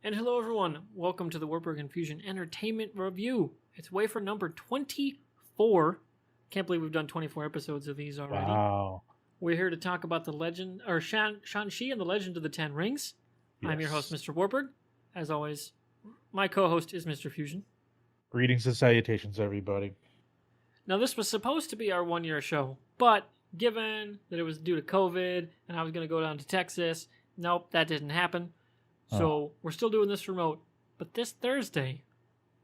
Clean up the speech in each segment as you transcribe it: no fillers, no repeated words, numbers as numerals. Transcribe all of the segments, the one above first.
And hello, everyone. Welcome to the WAFER Infusion Entertainment Review. It's WAFER number 24. Can't believe we've done 24 episodes of these already. Wow. We're here to talk about the legend, or Shang-Chi and the Legend of the Ten Rings. Yes. I'm your host, MrWartburg. As always, my co-host is Mr. Fusion. Greetings and salutations, everybody. Now, this was supposed to be our one-year show, but given that it was due to COVID and I was going to go down to Texas, nope, that didn't happen. So we're still doing this remote, but this Thursday,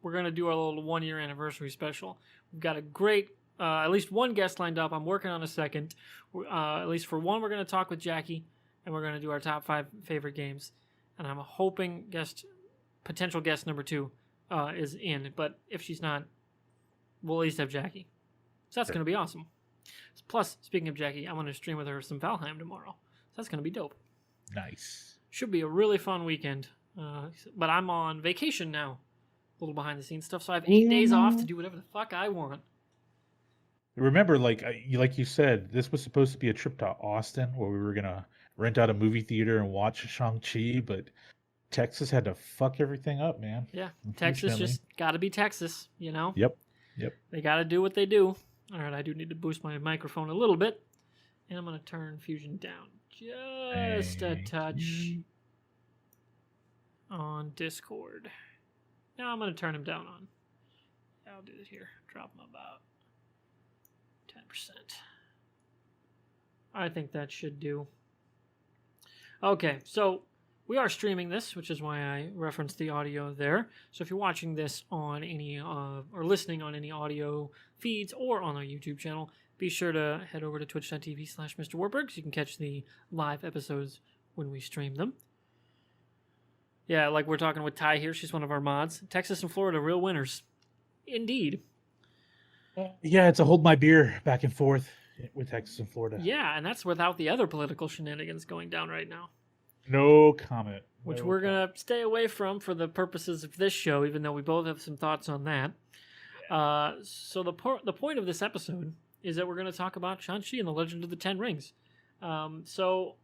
we're going to do our little one-year anniversary special. We've got a great, at least one guest lined up. I'm working on a second. At least for one, we're going to talk with Jackie, and we're going to do our top 5 favorite games. And I'm hoping potential guest number 2 is in, but if she's not, we'll at least have Jackie. So that's going to be awesome. Plus, speaking of Jackie, I'm going to stream with her some Valheim tomorrow. So that's going to be dope. Nice. Should be a really fun weekend. But I'm on vacation now. A little behind the scenes stuff. So I have 8 days off to do whatever the fuck I want. Remember, like you said, this was supposed to be a trip to Austin where we were going to rent out a movie theater and watch Shang-Chi, but Texas had to fuck everything up, man. Yeah, Texas just got to be Texas, you know? Yep. They got to do what they do. All right, I do need to boost my microphone a little bit. And I'm going to turn Fusion down just a touch on Discord. Now I'm going to turn him down on. I'll do it here. Drop him about 10%. I think that should do. Okay, so we are streaming this, which is why I referenced the audio there. So if you're watching this on any, or listening on any audio feeds or on our YouTube channel, be sure to head over to twitch.tv/MrWartburg so you can catch the live episodes when we stream them. Yeah, like we're talking with Ty here. She's one of our mods. Texas and Florida, real winners. Indeed. Yeah, it's a hold my beer back and forth with Texas and Florida. Yeah, and that's without the other political shenanigans going down right now. No comment. Which we're going to stay away from for the purposes of this show, even though we both have some thoughts on that. Yeah. So the point of this episode is that we're going to talk about Shang-Chi and the Legend of the Ten Rings. So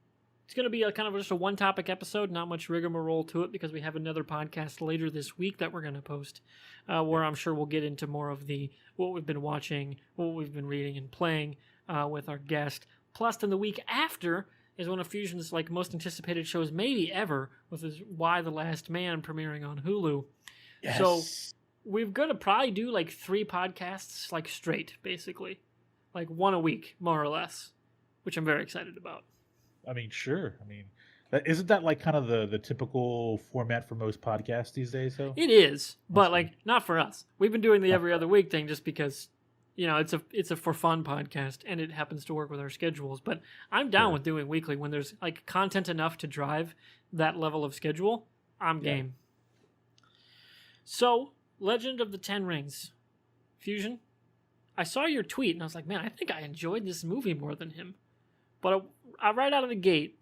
it's going to be kind of just a one-topic episode, not much rigmarole to it, because we have another podcast later this week that we're going to post, where I'm sure we'll get into more of what we've been watching, what we've been reading and playing with our guest. Plus, then the week after is one of Fusion's most anticipated shows maybe ever, with his Y the Last Man premiering on Hulu. Yes. So we're going to probably do 3 podcasts straight, basically. One a week, more or less, which I'm very excited about. I mean, sure. I mean, isn't that kind of the typical format for most podcasts these days, though? It is, but not for us. We've been doing the every other week thing just because, it's a for fun podcast and it happens to work with our schedules. But I'm down with doing weekly when there's content enough to drive that level of schedule. I'm game. So, Legend of the Ten Rings, Fusion. I saw your tweet and I was like, man, I think I enjoyed this movie more than him. But right out of the gate,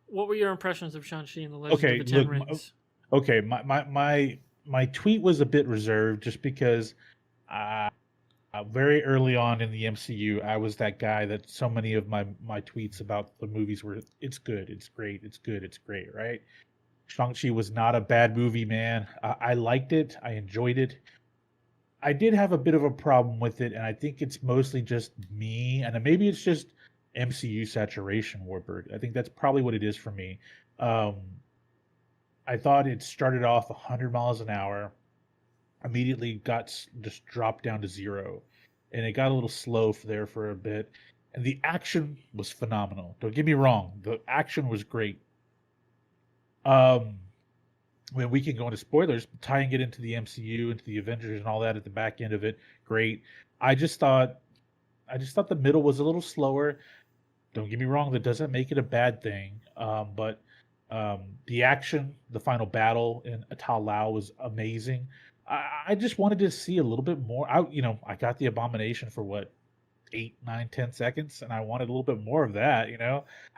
what were your impressions of Shang-Chi and the Legend of the Ten Rings? Okay, my tweet was a bit reserved just because very early on in the MCU, I was that guy that so many of my tweets about the movies were, it's good, it's great, it's good, it's great, right? Shang-Chi was not a bad movie, man. I liked it. I enjoyed it. I did have a bit of a problem with it, and I think it's mostly just me, and maybe it's just MCU saturation, Warburg. I think that's probably what it is for me. I thought it started off 100 miles an hour, immediately just dropped down to 0, and it got a little slow there for a bit, and the action was phenomenal. Don't get me wrong, the action was great. When we can go into spoilers, tying it into the MCU, into the Avengers and all that at the back end of it, great. I just thought the middle was a little slower. Don't get me wrong, that doesn't make it a bad thing. But the action, the final battle in Atal Lao was amazing. I just wanted to see a little bit more. I got the Abomination for 8, 9, 10 seconds, and I wanted a little bit more of that.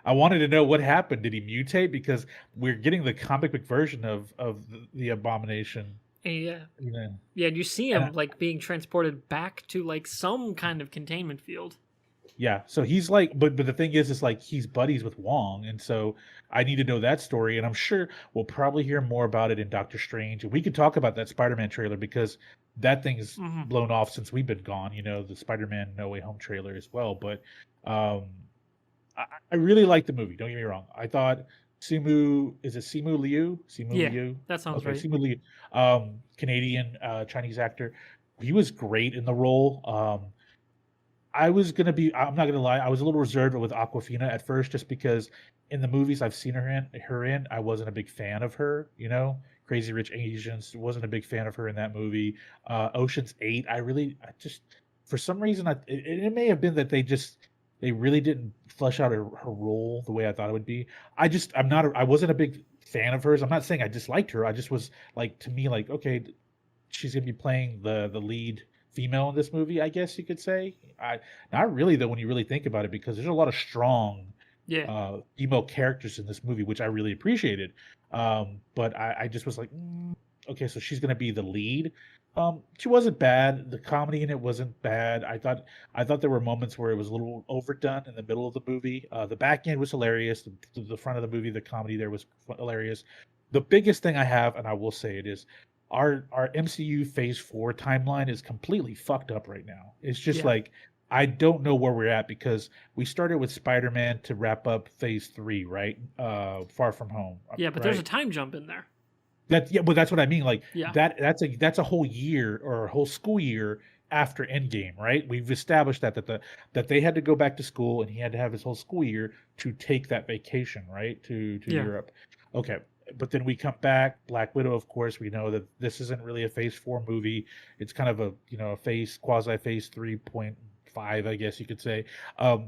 I wanted to know what happened. Did he mutate? Because we're getting the comic book version of the Abomination. Yeah. Yeah, and you see him being transported back to some kind of containment field. Yeah, so he's like, but the thing is like he's buddies with Wong, and so I need to know that story, and I'm sure we'll probably hear more about it in Doctor Strange. And we could talk about that Spider-Man trailer because that thing's Hmm. blown off since we've been gone. You know, the Spider-Man No Way Home trailer as well. But um, I really like the movie. Don't get me wrong. I thought Simu is it Simu Liu? Simu Yeah, Liu? that sounds Okay, right. Simu Liu, Canadian Chinese actor. He was great in the role. I'm not gonna lie, I was a little reserved with Aquafina at first, just because in the movies I've seen her in, I wasn't a big fan of her. You know, Crazy Rich Asians, wasn't a big fan of her in that movie. Ocean's 8, I just, for some reason, it may have been that they really didn't flesh out her role the way I thought it would be. I wasn't a big fan of hers. I'm not saying I disliked her. I just was like, to me, like, okay, she's gonna be playing the lead female in this movie, I guess you could say. Not really though when you really think about it, because there's a lot of strong Yeah, female characters in this movie, which I really appreciated. But I just was like, okay, so she's gonna be the lead. She wasn't bad. The comedy in it wasn't bad. I thought there were moments where it was a little overdone in the middle of the movie. The back end was hilarious. The front of the movie, the comedy there was hilarious. The biggest thing I have, and I will say it is, our MCU Phase 4 timeline is completely fucked up right now. It's just yeah, like I don't know where we're at, because we started with Spider-Man to wrap up Phase 3, right? Far From Home, yeah. But there's a right? time jump in there. Yeah, but that's what I mean. Like Yeah, that's a whole year or a whole school year after Endgame, right? We've established that they had to go back to school, and he had to have his whole school year to take that vacation, right? To yeah, Europe. Okay. But then we come back, Black Widow, of course, we know that this isn't really a Phase 4 movie. It's kind of a, a quasi Phase 3.5, I guess you could say.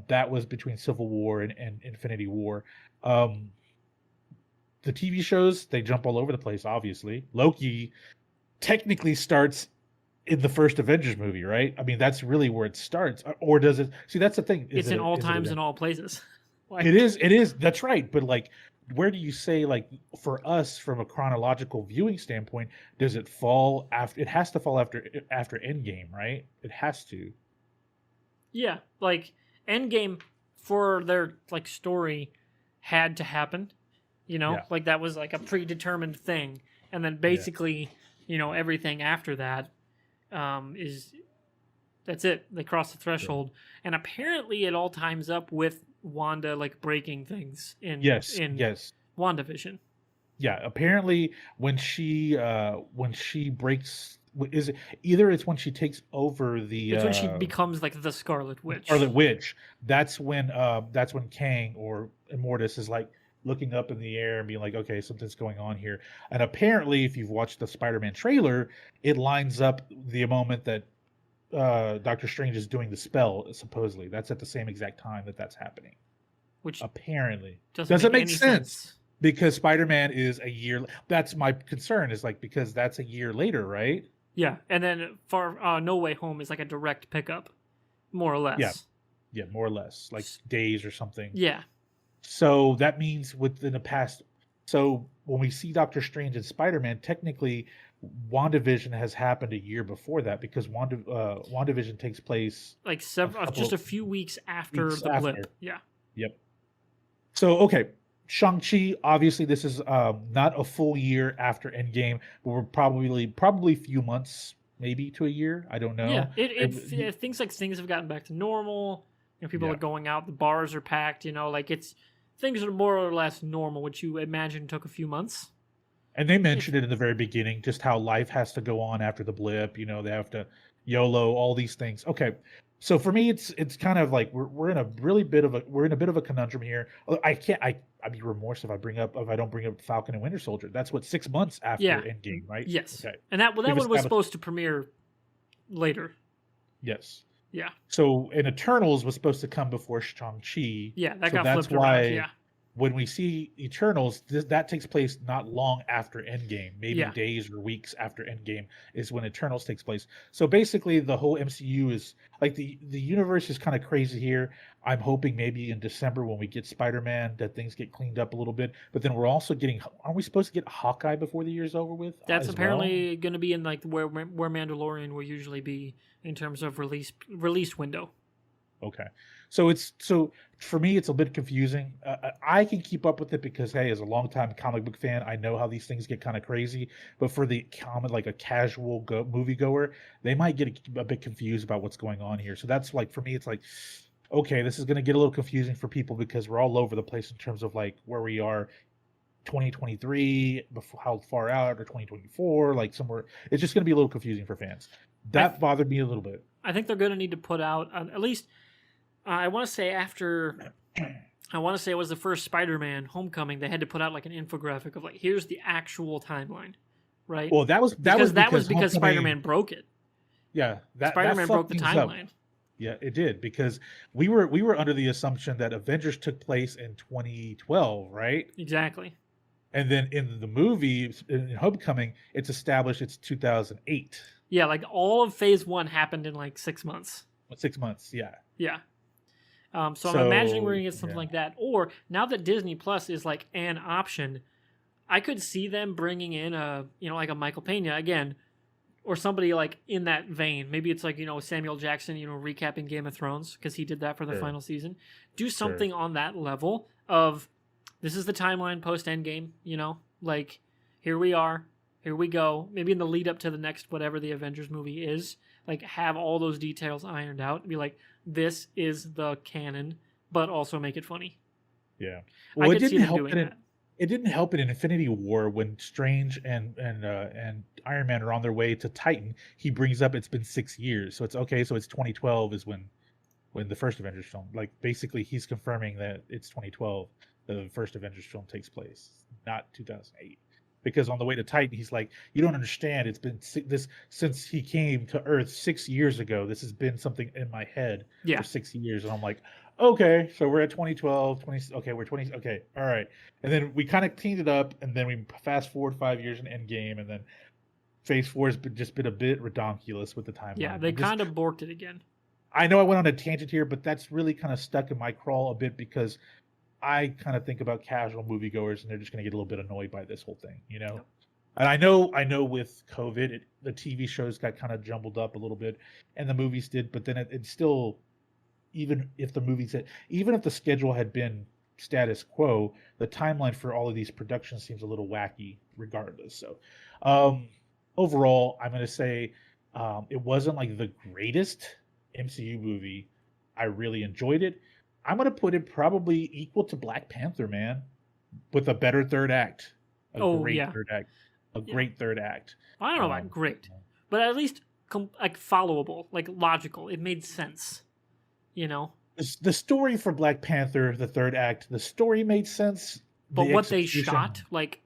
That was between Civil War and Infinity War. Um, the TV shows, they jump all over the place, obviously. Loki technically starts in the first Avengers movie, right? I mean, that's really where it starts. Or does it? See, that's the thing. it's in all Is it times a, and all places. it Like, is, it is, that's right. But like, where do you say, like, for us from a chronological viewing standpoint, does it fall after? It has to fall after Endgame, right? It has to. yeah, like Endgame for their like story had to happen. Yeah, Like that was like a predetermined thing, and then yeah, basically, everything after that is that's it. They cross the sure. threshold, and apparently it all times up with Wanda like breaking things in Yes, in yes. WandaVision. Yeah, apparently when she breaks, is it either it's when she takes over the It's when she becomes like the Scarlet Scarlet Witch. Witch. That's when Kang or Immortus is like looking up in the air and being like, okay, something's going on here. And apparently, if you've watched the Spider-Man trailer, it lines up the moment that Doctor Strange is doing the spell. Supposedly, that's at the same exact time that's happening. Which Apparently, doesn't does it make make any sense? sense. Because Spider-Man is a year. That's my concern. Is like, because that's a year later, right? Yeah, and then Far No Way Home is like a direct pickup, more or Yeah, less. yeah, more or less, like days or something. Yeah, So that means within the past. So when we see Doctor Strange and Spider-Man, technically, WandaVision has happened a year before that, because WandaVision takes place like a several, couple just of a few weeks after weeks the blip. after. Yeah, Yep. So okay, Shang-Chi. Obviously, this is not a full year after Endgame, but we're probably a few months, maybe to a year. I don't yeah. know. It things have gotten back to normal. People are Yeah. going out. The bars are packed. Like it's things are more or less normal, which you imagine took a few months. And they If mentioned it in the very beginning, just how life has to go on after the blip. They have to YOLO, all these things. Okay, so for me, it's kind of like we're in a bit of a conundrum here. I can't. I'd be remorse if I don't bring up Falcon and Winter Soldier. That's what, 6 months after yeah, Endgame, right? yes, Okay, and that we've one was established. supposed to premiere later. Yes. Yeah, So, and Eternals was supposed to come before Shang-Chi. yeah, that So got that's flipped around. why Yeah, when we see Eternals, that takes place not long after Endgame, maybe yeah. days or weeks after Endgame is when Eternals takes place. So basically, the whole MCU is like the universe is kind of crazy here. I'm hoping maybe in December when we get Spider-Man that things get cleaned up a little bit. But then we're also getting, aren't we supposed to get Hawkeye before the year's over with That's as well? apparently going to be in like where Mandalorian will usually be in terms of release window. Okay. So for me, it's a bit confusing. I can keep up with it because, hey, as a longtime comic book fan, I know how these things get kind of crazy. But for the common, like a casual moviegoer, they might get a bit confused about what's going on here. So that's like for me, it's like, okay, this is going to get a little confusing for people because we're all over the place in terms of like where we are 2023, before how far out, or 2024, like somewhere. It's just going to be a little confusing for fans. That bothered me a little bit. I think they're going to need to put out at least. I want to say after. I want to say it was the first Spider-Man Homecoming. They had to put out like an infographic of like, here's the actual timeline, right? Well, that was because Spider-Man broke it. Yeah, Spider-Man broke the timeline. Up. Yeah, it did, because we were under the assumption that Avengers took place in 2012, right? Exactly. And then in the movie, in Homecoming, it's established it's 2008. Yeah, like all of Phase 1 happened in like 6 months. 6 months, yeah. Yeah. So I'm imagining we're going to get something like that. Or now that Disney Plus is like an option, I could see them bringing in like a Michael Pena again, or somebody like in that vein. Maybe it's like, Samuel Jackson, recapping Game of Thrones because he did that for the final season. Do something on that level of, this is the timeline post Endgame, like here we are, here we go. Maybe in the lead up to the next whatever the Avengers movie is, like have all those details ironed out and be like, this is the canon, but also make it funny. Yeah. Well, I could see them doing that. It didn't help in Infinity War when Strange and Iron Man are on their way to Titan. He brings up it's been 6 years, so it's okay. So it's 2012 is when the first Avengers film. Like basically, he's confirming that it's 2012. The first Avengers film takes place, not 2008. Because on the way to Titan, he's like, "You don't understand. It's been since he came to Earth 6 years ago. This has been something in my head for 6 years." And I'm like, "Okay, so we're at 2012, 20. Okay, we're 20. Okay, all right." And then we kind of cleaned it up, and then we fast forward 5 years in Endgame, and then Phase 4 has just been a bit redonkulous with the timeline. Yeah, they kind of borked it again. I know I went on a tangent here, but that's really kind of stuck in my crawl a bit because I kind of think about casual moviegoers, and they're just going to get a little bit annoyed by this whole thing, Yep. And I know with COVID, the TV shows got kind of jumbled up a little bit, and the movies did. But then it still, even if the schedule had been status quo, the timeline for all of these productions seems a little wacky, regardless. So, overall, I'm going to say it wasn't like the greatest MCU movie. I really enjoyed it. I'm going to put it probably equal to Black Panther, man, with a better third act. Great third act. I don't know about great, but at least like followable, like logical. It made sense, The story for Black Panther, the third act, the story made sense. But what they shot, like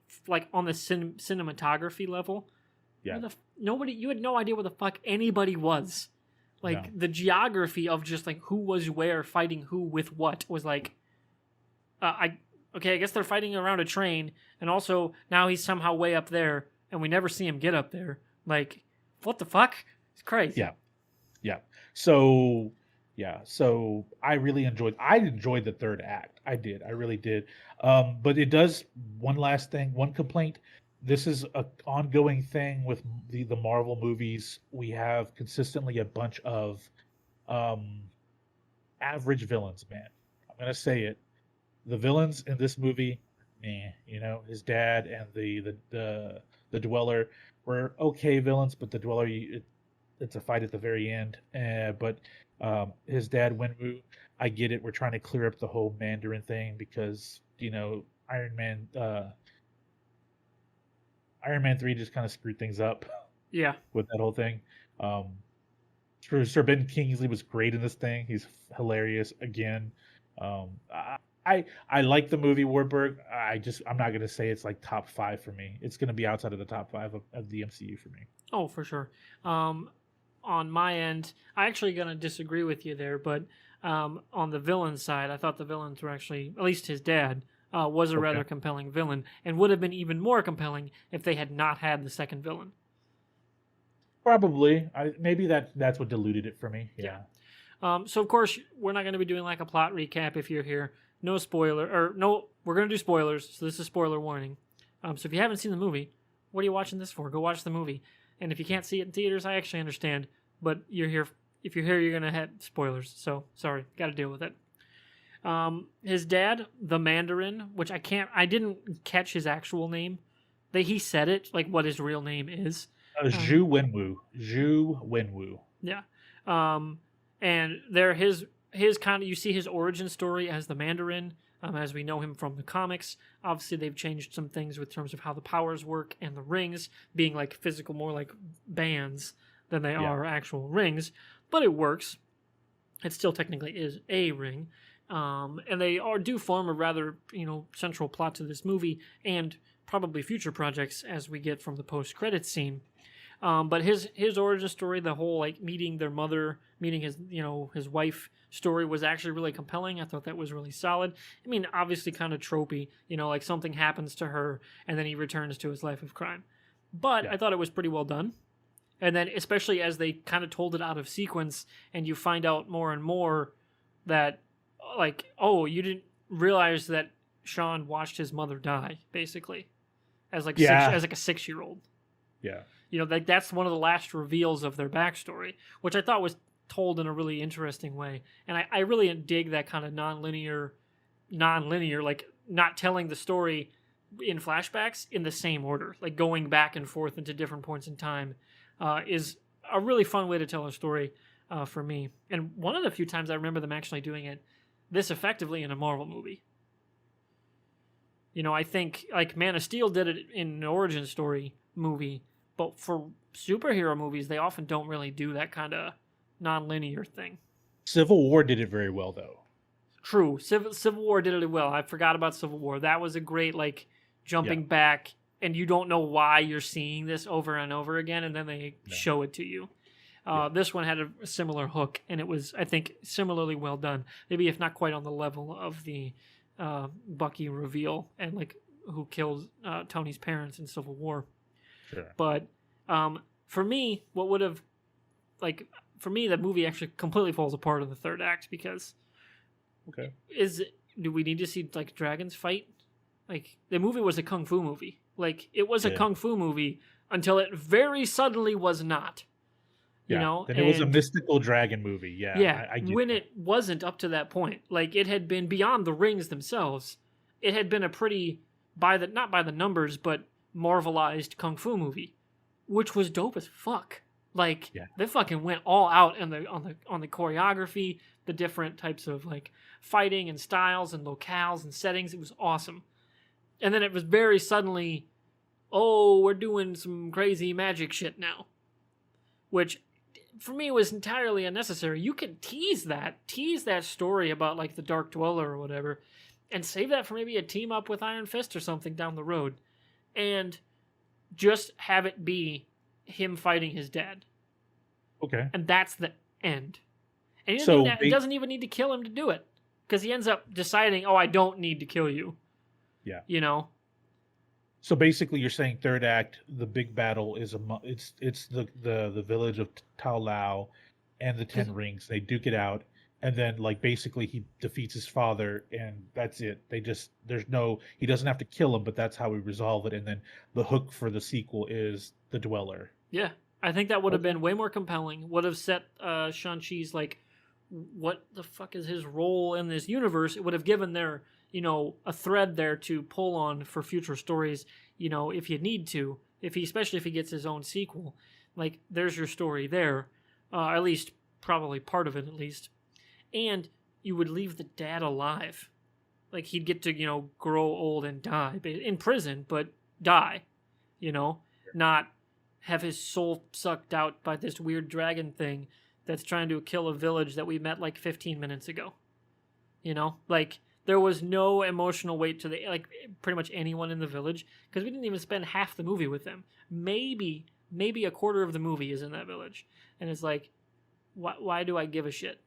on the cinematography level, yeah, you had no idea where the fuck anybody was. The geography of just like who was where fighting who with what was like, I guess they're fighting around a train, and also now he's somehow way up there, and we never see him get up there. Like, what the fuck? It's crazy. Yeah. So I really enjoyed the third act. I did. I really did. But it does one last thing, one complaint. This is an ongoing thing with the Marvel movies. We have consistently a bunch of average villains, man. I'm going to say it. The villains in this movie, his dad and the Dweller were okay villains, but the Dweller, it's a fight at the very end. But his dad, Wenwu, I get it. We're trying to clear up the whole Mandarin thing because, Iron Man 3 just kind of screwed things up. Yeah. With that whole thing. Sir Ben Kingsley was great in this thing. He's hilarious again. I like the movie Wartburg. I'm not gonna say it's like top 5 for me. It's gonna be outside of the top 5 of the MCU for me. Oh, for sure. On my end, I actually gonna disagree with you there, but on the villain side, I thought the villains were actually, at least his dad, was a rather compelling villain, and would have been even more compelling if they had not had the second villain. Probably. Maybe that's what diluted it for me. Yeah. So of course we're not going to be doing like a plot recap if you're here. No spoiler, we're going to do spoilers. So this is spoiler warning. So if you haven't seen the movie, what are you watching this for? Go watch the movie. And if you can't see it in theaters, I actually understand, but you're here if you're here, you're gonna have spoilers. So sorry, got to deal with it. His dad, the Mandarin, which I didn't catch his actual name. He said it, like what his real name is. Zhu Wenwu. Zhu Wenwu. Yeah. And they're his kind of, you see his origin story as the Mandarin, as we know him from the comics. Obviously, they've changed some things with terms of how the powers work and the rings being like physical, more like bands than they are actual rings, but it works. It still technically is a ring. And they do form a rather, central plot to this movie and probably future projects as we get from the post-credits scene. But his origin story, the whole like meeting their mother, meeting his wife story was actually really compelling. I thought that was really solid. I mean, obviously kind of tropey, like something happens to her and then he returns to his life of crime. But I thought it was pretty well done. And then especially as they kind of told it out of sequence and you find out more and more that like, oh, you didn't realize that Sean watched his mother die, basically, as like as like a 6-year-old. Yeah. Like that's one of the last reveals of their backstory, which I thought was told in a really interesting way. And I really dig that kind of non-linear, like not telling the story in flashbacks in the same order, like going back and forth into different points in time, is a really fun way to tell a story for me. And one of the few times I remember them actually doing it this effectively in a Marvel movie. I think like Man of Steel did it in an origin story movie, but for superhero movies, they often don't really do that kind of non-linear thing. Civil War did it very well, though. True. Civil War did it well. I forgot about Civil War. That was a great, like, jumping back, and you don't know why you're seeing this over and over again, and then they show it to you. This one had a similar hook, and it was, I think, similarly well done. Maybe if not quite on the level of the Bucky reveal and, like, who killed Tony's parents in Civil War. Sure. But for me, the movie actually completely falls apart in the third act because do we need to see like dragons fight? Like the movie was a kung fu movie. Like it was a kung fu movie until it very suddenly was not. Then it was a mystical dragon movie. Yeah. I get when that. it wasn't up to that point, like it had been beyond the rings themselves. It had been a pretty not by the numbers, but Marvelized kung fu movie, which was dope as fuck. Like they fucking went all out on the choreography, the different types of like fighting and styles and locales and settings. It was awesome. And then it was very suddenly, oh, we're doing some crazy magic shit now, which for me was entirely unnecessary. You could tease that story about like the Dark Dweller or whatever, and save that for maybe a team up with Iron Fist or something down the road. And just have it be him fighting his dad. Okay. And that's the end. And he doesn't even need to kill him to do it. Because he ends up deciding, oh, I don't need to kill you. Yeah. So basically you're saying third act, the big battle is it's the village of Tao Lao and the 10 rings. They duke it out. And then, like, basically he defeats his father, and that's it. He doesn't have to kill him, but that's how we resolve it. And then the hook for the sequel is the Dweller. Yeah, I think that would have been way more compelling. Would have set Shang-Chi's, like, what the fuck is his role in this universe? It would have given there, a thread there to pull on for future stories, if you need to. Especially if he gets his own sequel. Like, there's your story there. At least, probably part of it, at least. And you would leave the dad alive. Like, he'd get to, grow old and die. In prison, but die. Not have his soul sucked out by this weird dragon thing that's trying to kill a village that we met, like, 15 minutes ago. Like, there was no emotional weight to pretty much anyone in the village, because we didn't even spend half the movie with them. Maybe a quarter of the movie is in that village. And it's like, why do I give a shit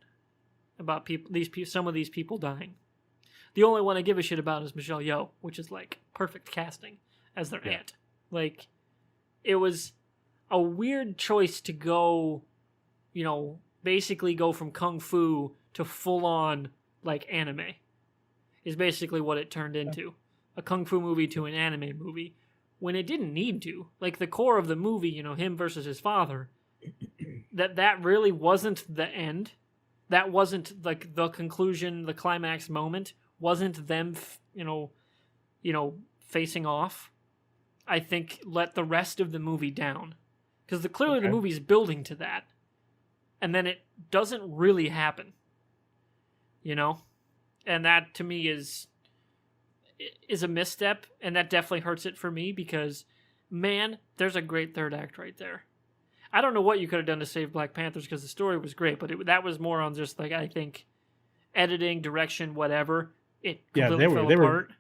about some of these people dying? The only one I give a shit about is Michelle Yeoh, which is like perfect casting as their aunt. Like, it was a weird choice to go, basically go from kung fu to full on like anime. Is basically what it turned into. A kung fu movie to an anime movie when it didn't need to. Like the core of the movie, him versus his father, that really wasn't the end. That wasn't like the conclusion, the climax moment. Wasn't them, facing off. I think let the rest of the movie down, because clearly the movie's building to that, and then it doesn't really happen. And that to me is a misstep, and that definitely hurts it for me because, man, there's a great third act right there. I don't know what you could have done to save Black Panthers because the story was great, but that was more on just like I think editing, direction, whatever. It completely fell apart.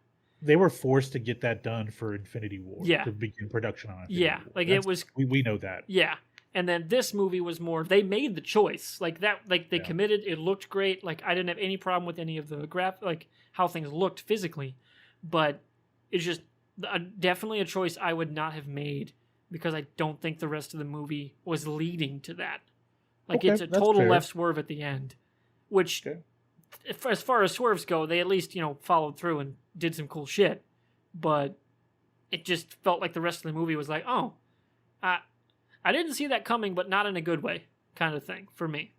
They were forced to get that done for Infinity War to begin production on Infinity War. Like it was. We know that. Yeah, and then this movie was more. They made the choice like that. Like they committed. It looked great. Like I didn't have any problem with any of the like how things looked physically, but it's just definitely a choice I would not have made. Because I don't think the rest of the movie was leading to that. Like, it's a total left swerve at the end. Which, as far as swerves go, they at least, followed through and did some cool shit. But it just felt like the rest of the movie was like, oh, I didn't see that coming, but not in a good way kind of thing for me.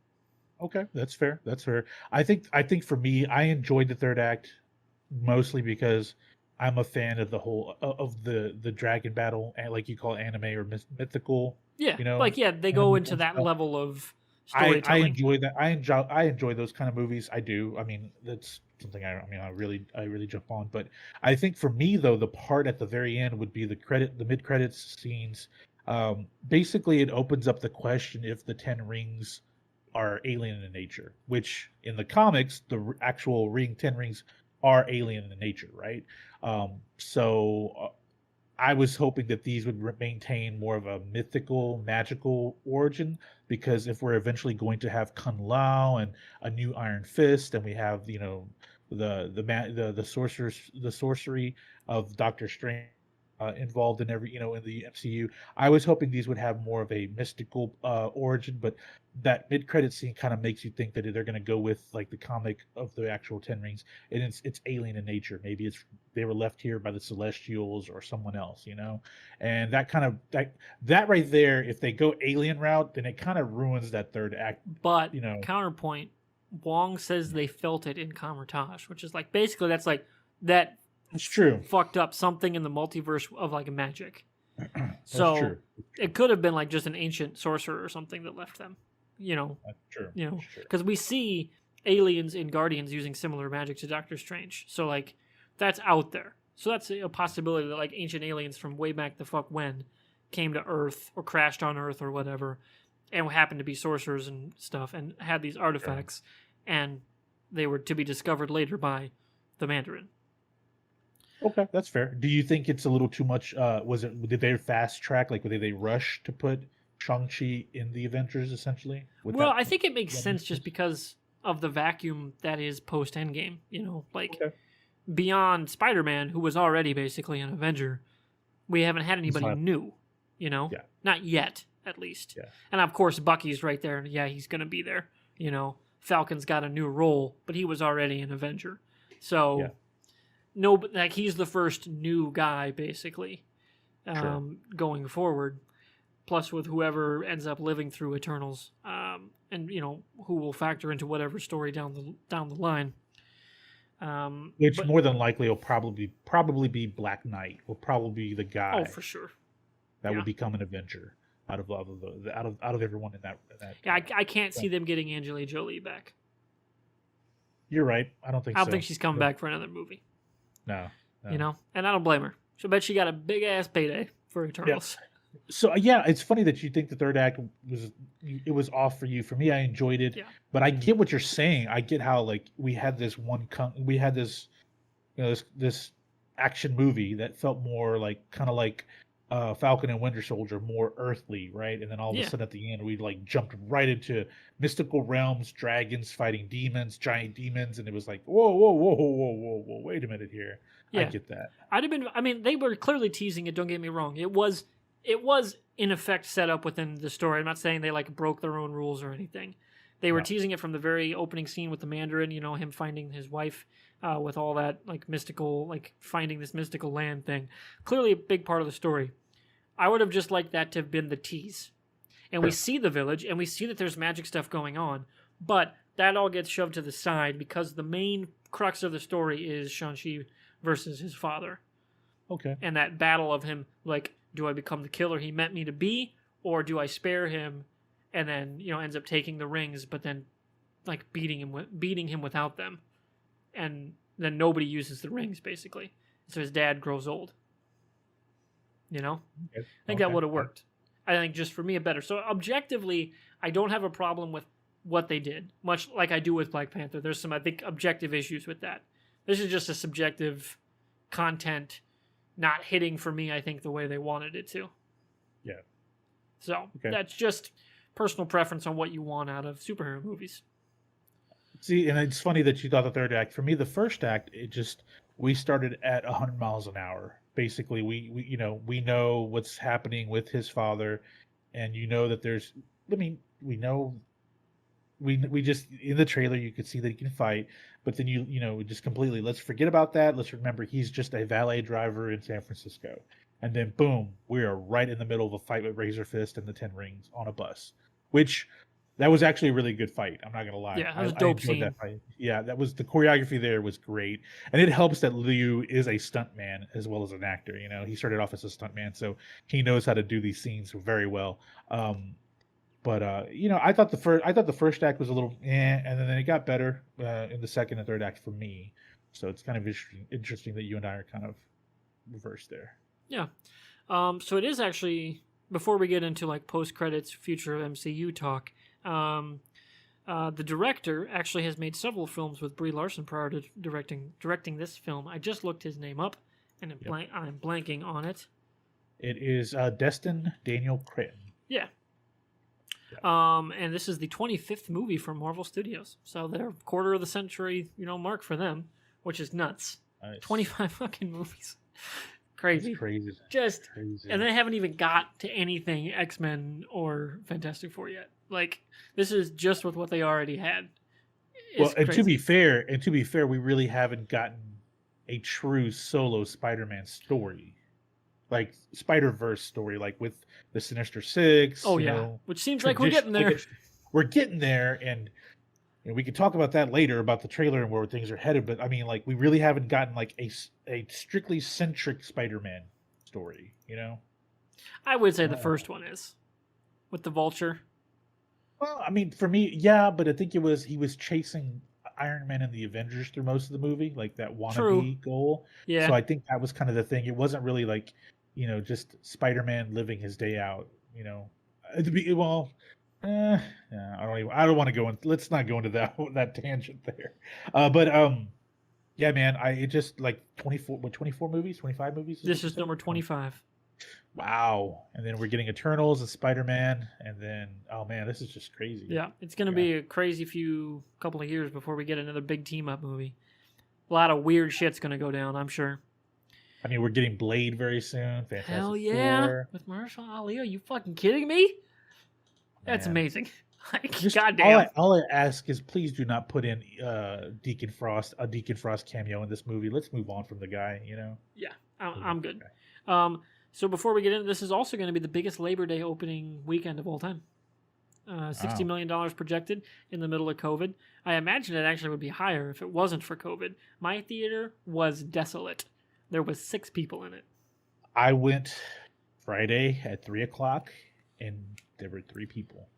Okay, that's fair. I think for me, I enjoyed the third act mostly because I'm a fan of the whole of the dragon battle, and like you call it, anime or mythical. Yeah, they go into that level of storytelling. I enjoy that. I enjoy those kind of movies. I do. I mean, that's something I really jump on. But I think for me though, the part at the very end would be the mid credits scenes. Basically, it opens up the question if the 10 rings are alien in nature, which in the comics, the actual 10 rings are alien in nature, right? So I was hoping that these would maintain more of a mythical, magical origin, because if we're eventually going to have Kun Lao and a new Iron Fist, and we have the sorcery of Doctor Strange involved in every in the MCU, I was hoping these would have more of a mystical origin, but that mid-credit scene kind of makes you think that they're going to go with like the comic of the actual 10 rings, and it's alien in nature. Maybe they were left here by the Celestials or someone else, and that kind of that right there, if they go alien route, then it kind of ruins that third act. But counterpoint, Wong says they felt it in Kamar-Taj, which is like basically that's like that. It's true. Fucked up something in the multiverse of like magic. So it could have been like just an ancient sorcerer or something that left them. That's true. Because we see aliens in Guardians using similar magic to Doctor Strange. So like that's out there. So that's a possibility that like ancient aliens from way back the fuck when came to Earth or crashed on Earth or whatever, and happened to be sorcerers and stuff and had these artifacts, and they were to be discovered later by the Mandarin. Okay, that's fair. Do you think it's a little too much? Did they fast track? Like, did they rush to put Shang-Chi in the Avengers, essentially? I think it makes sense just because of the vacuum that is post-Endgame. Beyond Spider-Man, who was already basically an Avenger, we haven't had anybody new, Not yet, at least. Yeah. And, of course, Bucky's right there, and, he's going to be there. Falcon's got a new role, but he was already an Avenger. So... Yeah. No, but like he's the first new guy, basically, going forward. Plus, with whoever ends up living through Eternals, and who will factor into whatever story down the line. Which more than likely will probably be Black Knight. Will probably be the guy. Oh, for sure. That will become an Avenger out of everyone in that. Yeah, I can't see them getting Angelina Jolie back. You're right. I don't think she's coming back for another movie. No. And I don't blame her. She'll bet she got a big ass payday for Eternals. Yeah. So it's funny that you think the third act was off for you. For me, I enjoyed it, but I get what you're saying. I get how like we had this this action movie that felt more like kind of like Falcon and Winter Soldier, more earthly, right? And then all of a sudden at the end, we like jumped right into mystical realms, dragons fighting demons, giant demons, and it was like, whoa, wait a minute here. Yeah. I get that. They were clearly teasing it. Don't get me wrong. It was in effect set up within the story. I'm not saying they like broke their own rules or anything. They were teasing it from the very opening scene with the Mandarin. Him finding his wife. With all that like mystical, like finding this mystical land thing, clearly a big part of the story. I would have just liked that to have been the tease, and we see the village, and we see that there's magic stuff going on, but that all gets shoved to the side because the main crux of the story is Shang-Chi versus his father. Okay. And that battle of him, like, do I become the killer he meant me to be, or do I spare him and then, ends up taking the rings, but then, like, beating him without them. And then nobody uses the rings, basically. So his dad grows old. Okay. I think that would have worked. I think just for me, better. So objectively, I don't have a problem with what they did, much like I do with Black Panther. There's some, I think, objective issues with that. This is just a subjective content not hitting for me, I think, the way they wanted it to. Yeah. So that's just personal preference on what you want out of superhero movies. See, and it's funny that you thought the third act. For me, the first act, we started at 100 miles an hour. Basically, we know what's happening with his father, and that we just in the trailer you could see that he can fight, but then just completely let's forget about that. Let's remember he's just a valet driver in San Francisco, and then boom, we are right in the middle of a fight with Razor Fist and the Ten Rings on a bus, which. That was actually a really good fight. I'm not gonna lie. Yeah, that was a dope scene. That fight. Yeah, the choreography there was great, and it helps that Liu is a stuntman as well as an actor. He started off as a stuntman, so he knows how to do these scenes very well. But I thought the first act was a little, and then it got better in the second and third act for me. So it's kind of interesting that you and I are kind of reversed there. Yeah. So it is actually, before we get into like post credits, future of MCU talk. The director actually has made several films with Brie Larson prior to directing this film. I just looked his name up, and I'm blanking on it. It is Destin Daniel Cretton. Yeah. And this is the 25th movie from Marvel Studios, so they're quarter of the century, mark for them, which is nuts. Nice. 25 fucking movies. Crazy. It's crazy. Just crazy. And they haven't even got to anything X-Men or Fantastic Four yet. Like, this is just with what they already had. It's and crazy. to be fair, we really haven't gotten a true solo Spider-Man story. Like Spider-Verse story, like with the Sinister Six. Oh yeah. Which seems like we're getting there. We're getting there, and we could talk about that later about the trailer and where things are headed, but I mean, like, we really haven't gotten like a strictly centric Spider-Man story, I would say the first one is with the Vulture. Well, I mean, for me, yeah, but I think he was chasing Iron Man and the Avengers through most of the movie, like that wannabe goal. Yeah. So I think that was kind of the thing. It wasn't really like, just Spider-Man living his day out. Yeah, I don't want to go in. Let's not go into that tangent there. Yeah, man, it just like 24 movies, 25 movies. This is number 25. Wow. And then we're getting Eternals and Spider-Man, and then oh man, this is just crazy. Yeah, it's gonna be a crazy couple of years before we get another big team up movie. A lot of weird shit's gonna go down, I'm sure. I mean, we're getting Blade very soon. Fantastic Hell yeah. Four. With Mahershala Ali. Are you fucking kidding me? That's amazing. Goddamn. All I ask is please do not put in Deacon Frost cameo in this movie. Let's move on from the guy, Yeah, I'm good. Okay. So before we get into this, is also going to be the biggest Labor Day opening weekend of all time. $60 million projected in the middle of COVID. I imagine it actually would be higher if it wasn't for COVID. My theater was desolate. There was 6 people in it. I went Friday at 3:00, and there were 3 people.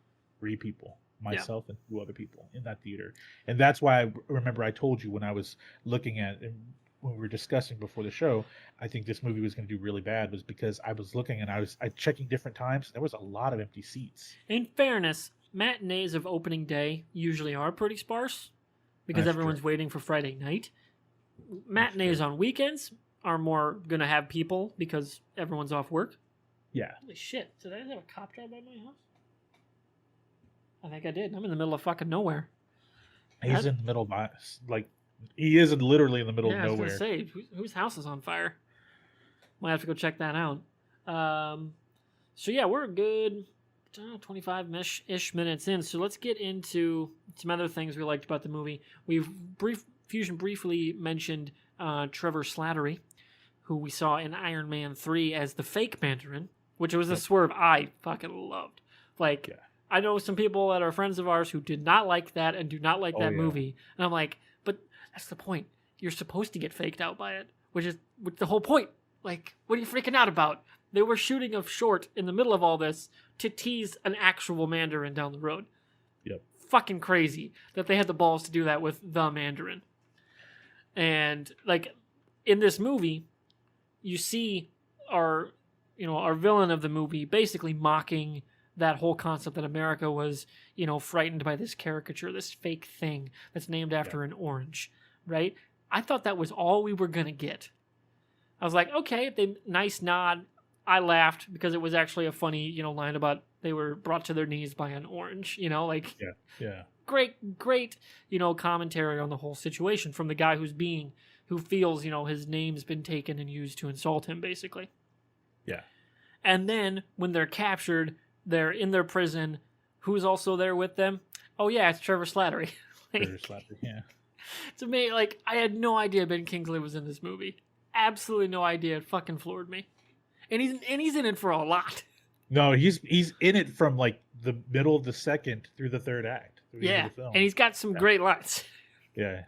3 people. Myself and 2 other people in that theater. And that's why I remember I told you when I was looking at it, when we were discussing before the show, I think this movie was going to do really bad, was because I was looking and I checking different times. There was a lot of empty seats. In fairness, matinees of opening day usually are pretty sparse because everyone's waiting for Friday night. Matinees on weekends are more going to have people because everyone's off work. Yeah. Holy shit. Did I have a cop drive by my house? I think I did. I'm in the middle of fucking nowhere. He's in the middle of he is literally in the middle of nowhere. I was going to say, whose house is on fire? Might have to go check that out. So yeah, we're a good 25-ish minutes in. So let's get into some other things we liked about the movie. Fusion briefly mentioned Trevor Slattery, who we saw in Iron Man 3 as the fake Mandarin, which was a swerve I fucking loved. Like, Yeah. I know some people that are friends of ours who did not like that and do not like Oh, that yeah. movie. And I'm like, but that's the point. You're supposed to get faked out by it, which is the whole point. Like, what are you freaking out about? They were shooting a short in the middle of all this to tease an actual Mandarin down the road. Yep. Fucking crazy that they had the balls to do that with the Mandarin. And like in this movie, you see our villain of the movie basically mocking that whole concept that America was, frightened by this caricature, this fake thing that's named after an orange, right? I thought that was all we were gonna get. I was like, okay, nice nod. I laughed because it was actually a funny, line about they were brought to their knees by an orange, Yeah. great, commentary on the whole situation from the guy who feels, his name's been taken and used to insult him, basically. Yeah. And then when they're captured, they're in their prison. Who's also there with them? Oh yeah, it's Trevor Slattery. Trevor Slattery, yeah. To me, like, I had no idea Ben Kingsley was in this movie. Absolutely no idea. It fucking floored me. And he's in it for a lot. No, he's in it from like the middle of the second through the third act. Yeah, and he's got some great lines. Yeah.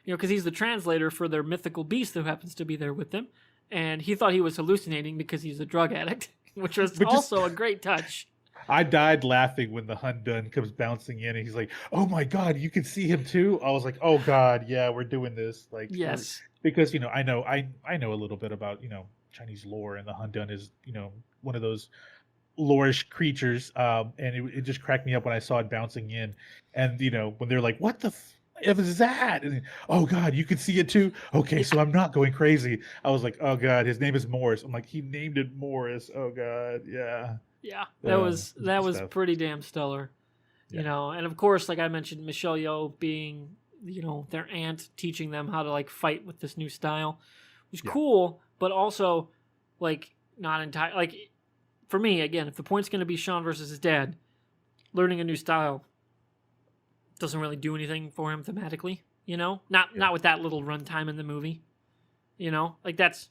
Because he's the translator for their mythical beast who happens to be there with them. And he thought he was hallucinating because he's a drug addict, which was also a great touch. I died laughing when the Hun-Dun comes bouncing in and he's like, "Oh my god, you can see him too." I was like, "Oh god, yeah, we're doing this." Like, yes, because I know a little bit about Chinese lore, and the Hun-Dun is one of those lore-ish creatures, and it just cracked me up when I saw it bouncing in, and when they're like, "What the f is that?" And oh god, you can see it too. Okay, so I'm not going crazy. I was like, "Oh god, his name is Morris." I'm like, he named it Morris. Oh god, yeah. Yeah, that was pretty damn stellar. Yeah. And of course, like I mentioned, Michelle Yeoh being, their aunt, teaching them how to like fight with this new style, was cool, but also like not entirely like for me, again, if the point's going to be Sean versus his dad, learning a new style doesn't really do anything for him thematically, not with that little runtime in the movie, like that's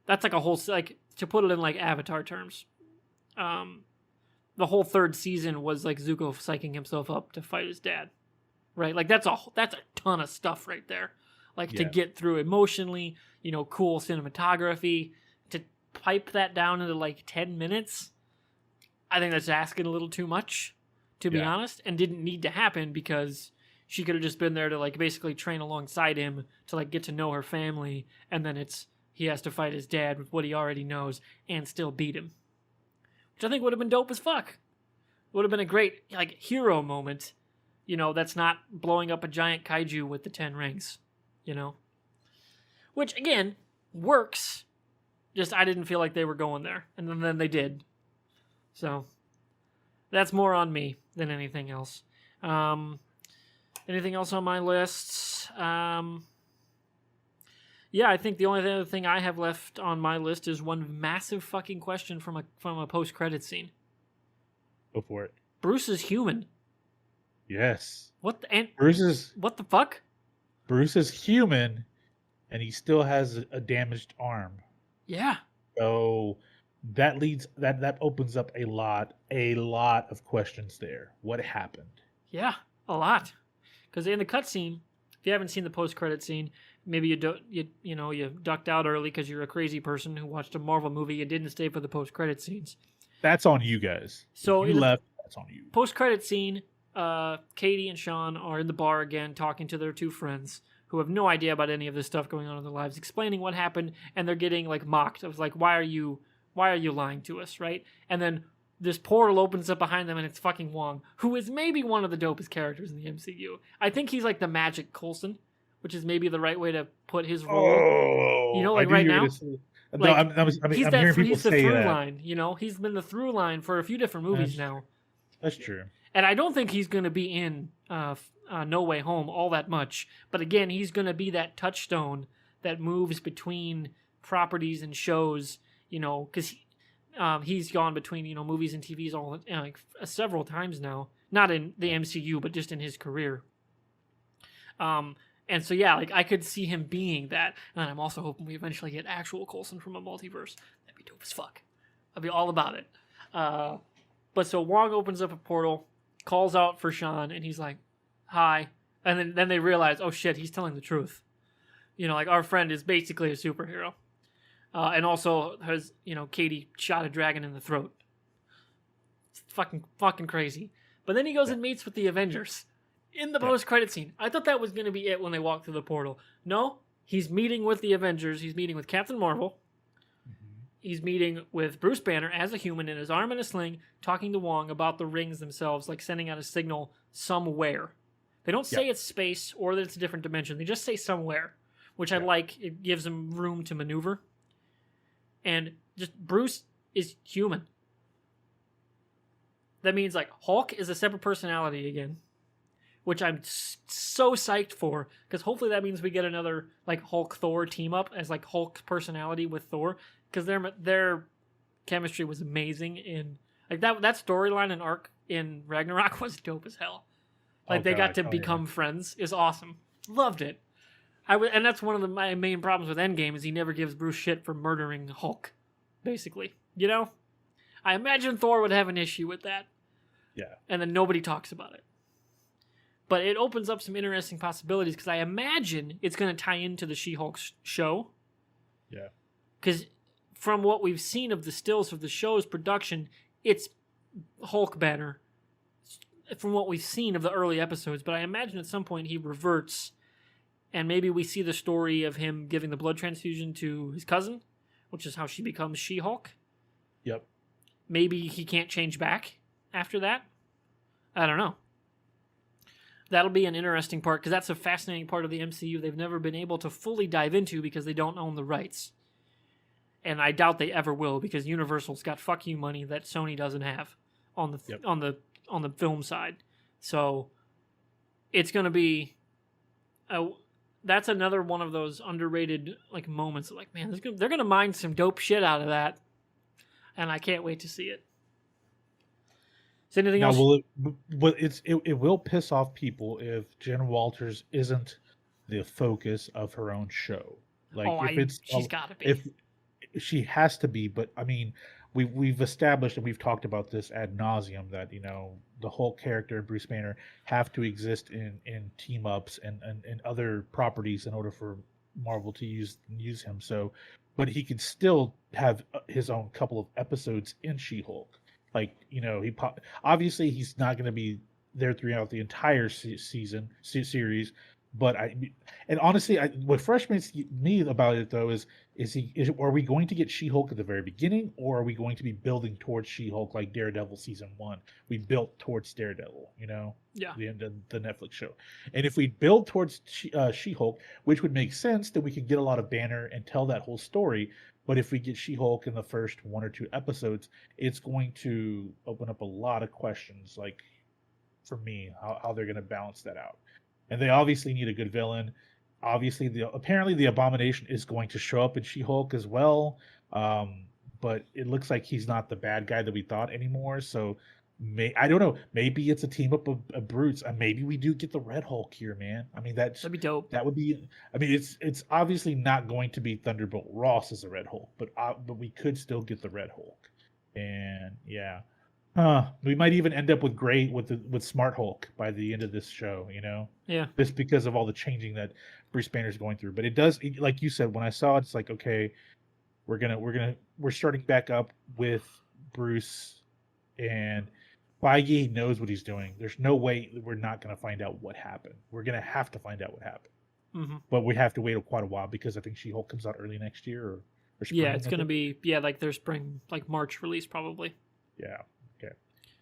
like a whole, like, to put it in like Avatar terms. The whole third season was like Zuko psyching himself up to fight his dad, right? Like that's a ton of stuff right there. Like to get through emotionally, cool cinematography, to pipe that down into like 10 minutes. I think that's asking a little too much, to be honest, and didn't need to happen because she could have just been there to like basically train alongside him to like get to know her family, and then he has to fight his dad with what he already knows and still beat him. Which I think would have been dope as fuck. Would have been a great like hero moment, that's not blowing up a giant kaiju with the 10 rings, Which again works. Just I didn't feel like they were going there, and then they did. So that's more on me than anything else. Anything else on my list? Yeah, I think the only other thing I have left on my list is one massive fucking question from a post-credit scene. Go for it. Bruce is human. Yes. What the fuck? Bruce is human, and he still has a damaged arm. Yeah. So that opens up a lot of questions there. What happened? Yeah, a lot. Because in the cutscene, if you haven't seen the post-credit scene, maybe you ducked out early because you're a crazy person who watched a Marvel movie and didn't stay for the post-credit scenes. That's on you guys. So if you left, that's on you. Post-credit scene, Katie and Sean are in the bar again talking to their two friends who have no idea about any of this stuff going on in their lives, explaining what happened, and they're getting like mocked of like, why are you lying to us, right? And then this portal opens up behind them, and it's fucking Wong, who is maybe one of the dopest characters in the MCU. I think he's like the Magic Coulson, which is maybe the right way to put his role. Oh, like right now. No, I'm hearing people he's the say through that. line, he's been the through line for a few different movies now. That's true. And I don't think he's going to be in No Way Home all that much. But again, he's going to be that touchstone that moves between properties and shows, because he's gone between, movies and TVs several times now. Not in the MCU, but just in his career. And so, yeah, like I could see him being that. And I'm also hoping we eventually get actual Coulson from a multiverse. That'd be dope as fuck. I'd be all about it. But But so Wong opens up a portal, calls out for Sean, and he's like, "Hi," and then they realize, oh shit, he's telling the truth. Like our friend is basically a superhero, and also has Katie shot a dragon in the throat. It's fucking crazy. But then he goes and meets with the Avengers in the post-credit scene. I thought that was going to be it when they walked through the portal. No, he's meeting with the Avengers. He's meeting with Captain Marvel. He's meeting with Bruce Banner as a human in his arm and a sling, talking to Wong about the rings themselves, like sending out a signal somewhere. They don't say it's space or that it's a different dimension. They just say somewhere, which I like. It gives them room to maneuver. And just Bruce is human. That means like Hulk is a separate personality again, which I'm so psyched for, because hopefully that means we get another like Hulk Thor team up as like Hulk's personality with Thor, because their chemistry was amazing in like that storyline and arc in Ragnarok was dope as hell. Like they got to become friends is awesome. Loved it. And that's one of my main problems with Endgame is he never gives Bruce shit for murdering Hulk, basically. I imagine Thor would have an issue with that. Yeah. And then nobody talks about it. But it opens up some interesting possibilities because I imagine it's going to tie into the She-Hulk show. Yeah. Because from what we've seen of the stills of the show's production, it's Hulk Banner. From what we've seen of the early episodes, but I imagine at some point he reverts, and maybe we see the story of him giving the blood transfusion to his cousin, which is how she becomes She-Hulk. Yep. Maybe he can't change back after that. I don't know. That'll be an interesting part, because that's a fascinating part of the MCU they've never been able to fully dive into because they don't own the rights. And I doubt they ever will, because Universal's got fuck you money that Sony doesn't have on the film side. So it's going to be that's another one of those underrated like moments. Like, man, they're going to mine some dope shit out of that, and I can't wait to see it. Is anything else? It will piss off people if Jen Walters isn't the focus of her own show. Like, she's got to be. If she has to be, but I mean, we've established and we've talked about this ad nauseum that the whole character and Bruce Banner have to exist in team ups and other properties in order for Marvel to use him. So, but he could still have his own couple of episodes in She-Hulk. Like, obviously he's not going to be there throughout the entire series, but honestly, what frustrates me about it though is are we going to get She-Hulk at the very beginning, or are we going to be building towards She-Hulk like Daredevil season 1? We built towards Daredevil, the end of the Netflix show. And if we build towards She-Hulk, which would make sense, then we could get a lot of Banner and tell that whole story. But if we get She-Hulk in the first 1 or 2 episodes, it's going to open up a lot of questions, like, for me, how they're going to balance that out. And they obviously need a good villain. Obviously, apparently the Abomination is going to show up in She-Hulk as well. But it looks like he's not the bad guy that we thought anymore. So I don't know. Maybe it's a team up of brutes. Maybe we do get the Red Hulk here, man. I mean, that'd be dope. That would be. I mean, it's obviously not going to be Thunderbolt Ross as the Red Hulk, but we could still get the Red Hulk. And yeah, we might even end up with with Smart Hulk by the end of this show. Yeah. Just because of all the changing that Bruce Banner's going through. But it does, like you said, when I saw it, it's like, okay, we're starting back up with Bruce, and Feige knows what he's doing. There's no way we're not going to find out what happened. We're going to have to find out what happened. Mm-hmm. But we have to wait quite a while, because I think She-Hulk comes out early next year or spring. Yeah, it's going to be like their spring, like March release probably. Yeah. Okay.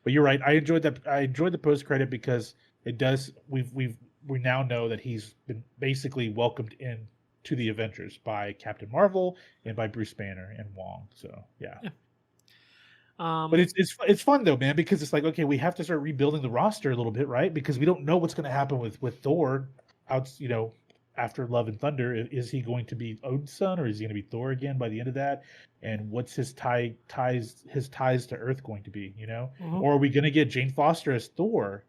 But you're right. I enjoyed that. I enjoyed the post credit because it does. We now know that he's been basically welcomed in to the Avengers by Captain Marvel and by Bruce Banner and Wong. So yeah. But it's fun though, man, because it's like, okay, we have to start rebuilding the roster a little bit, right? Because we don't know what's going to happen with Thor after Love and Thunder. Is he going to be Odin's son, or is he going to be Thor again by the end of that? And what's his ties to Earth going to be? Mm-hmm. Or are we going to get Jane Foster as Thor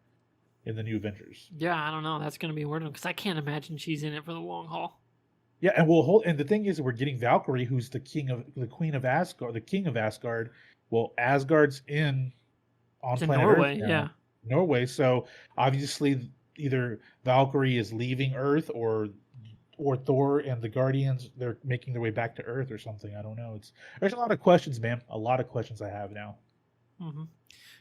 in the new Avengers? Yeah, I don't know. That's going to be weird, because I can't imagine she's in it for the long haul. Yeah, and and the thing is, we're getting Valkyrie, who's the king of Asgard. Well, Asgard's in on To planet Earth Norway, now. yeah. Norway. So obviously, either Valkyrie is leaving Earth, or Thor and the Guardians, they're making their way back to Earth or something. I don't know. There's a lot of questions, man. A lot of questions I have now. hmm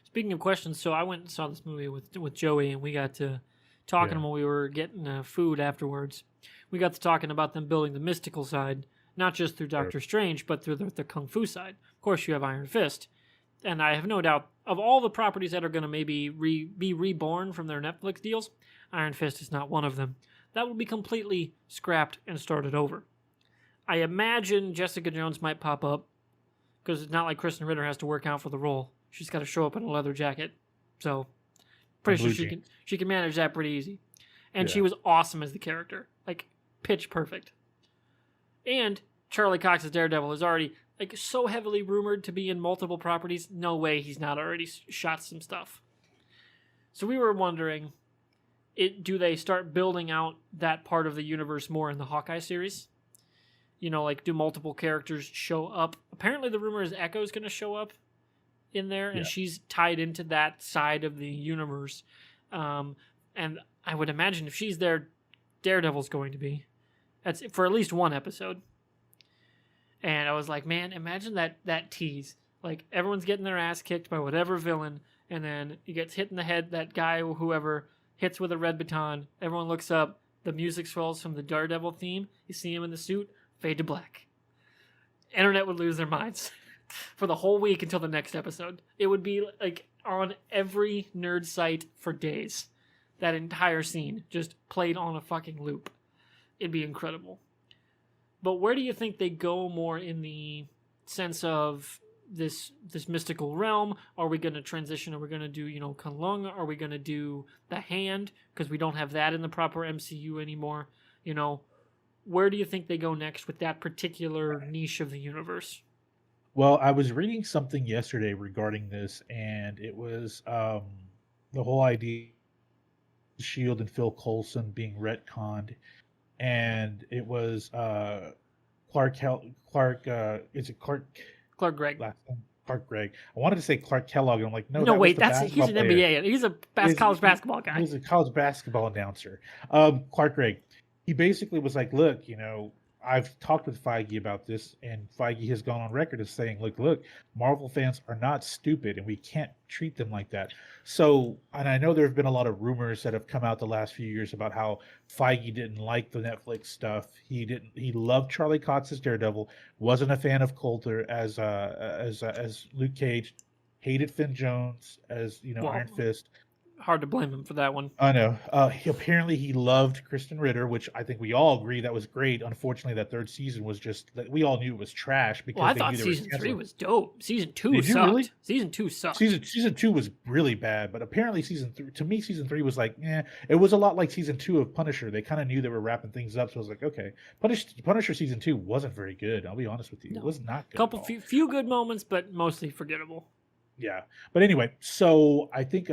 Speaking of questions, so I went and saw this movie with Joey, and we got to talking Yeah. when we were getting food afterwards. We got to talking about them building the mystical side, not just through Sure. Doctor Strange, but through the kung fu side. Of course, you have Iron Fist, and I have no doubt of all the properties that are going to maybe be reborn from their Netflix deals, Iron Fist is not one of them. That will be completely scrapped and started over. I imagine Jessica Jones might pop up because it's not like Kristen Ritter has to work out for the role. She's got to show up in a leather jacket, so pretty sure she can manage that pretty easy. And she Yeah. was awesome as the character, like pitch perfect. And Charlie Cox's Daredevil is already like so heavily rumored to be in multiple properties. No way he's not already shot some stuff. So we were wondering, do they start building out that part of the universe more in the Hawkeye series? You know, like do multiple characters show up? Apparently, the rumor is Echo's going to show up in there, and Yeah. she's tied into that side of the universe. And I would imagine if she's there, Daredevil's going to be. That's for at least one episode. And I was like, man, imagine that tease. Like everyone's getting their ass kicked by whatever villain, and then he gets hit in the head. That guy or whoever hits with a red baton. Everyone looks up. The music swells from the Daredevil theme. You see him in the suit. Fade to black. Internet would lose their minds for the whole week until the next episode. It would be like on every nerd site for days. That entire scene just played on a fucking loop. It'd be incredible. But where do you think they go more in the sense of this mystical realm? Are we going to transition? Are we going to do, Kunlun? Are we going to do the Hand? Because we don't have that in the proper MCU anymore. Where do you think they go next with that particular niche of the universe? Well, I was reading something yesterday regarding this, and it was the whole idea of Shield and Phil Coulson being retconned, and it was is it Clark Gregg. last name? Clark Gregg. I wanted to say Clark Kellogg, and I'm like, no, No, that was wait, the he's basketball an player. NBA. He's a college basketball guy. He was a college basketball announcer. Clark Gregg. He basically was like, look, I've talked with Feige about this, and Feige has gone on record as saying, look, Marvel fans are not stupid, and we can't treat them like that. So, and I know there have been a lot of rumors that have come out the last few years about how Feige didn't like the Netflix stuff. He loved Charlie Cox's Daredevil, wasn't a fan of Coulter as Luke Cage, hated Finn Jones as Well, Iron Fist. hard to blame him for that one. I know. He loved Kristen Ritter, which I think we all agree that was great. Unfortunately, that third season was just that we all knew it was trash because Well, I they thought knew they were season 3 canceling. was dope. Season 2 Did you sucked. really? Season 2 sucked. Season 2 was really bad, but apparently season 3, to me, season 3 was like, it was a lot like season 2 of Punisher. They kind of knew they were wrapping things up, so I was like, okay. Punisher season 2 wasn't very good. I'll be honest with you, No. it was not good. Couple few good moments, but mostly forgettable. Yeah, but anyway, so I think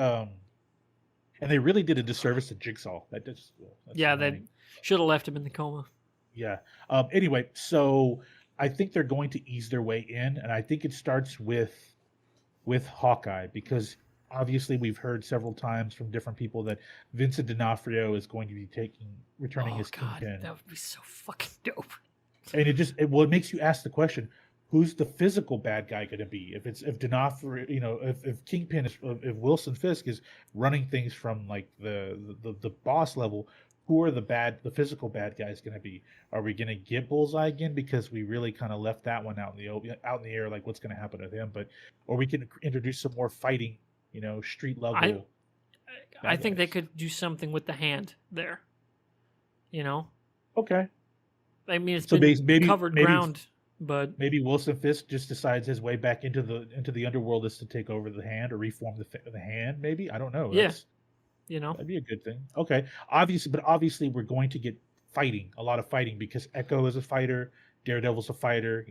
and they really did a disservice to Jigsaw. That's Yeah, they annoying. should have left him in the coma. Yeah. Anyway, so I think they're going to ease their way in, and I think it starts with Hawkeye, because obviously we've heard several times from different people that Vincent D'Onofrio is going to be returning as God, Kingpin, that would be so fucking dope. and it makes you ask the question: who's the physical bad guy going to be? If D'Onofrio, if Kingpin if Wilson Fisk is running things from like the boss level, who are the physical bad guys going to be? Are we going to get Bullseye again, because we really kind of left that one out in the air, like what's going to happen to him? Or we can introduce some more fighting, street level. I think they could do something with the Hand there. Okay. I mean, it's So been maybe covered ground, but maybe Wilson Fisk just decides his way back into the underworld is to take over the Hand or reform the Hand. Maybe, I don't know. Yeah. That's, that'd be a good thing. Okay, obviously we're going to get a lot of fighting, because Echo is a fighter, Daredevil's a fighter,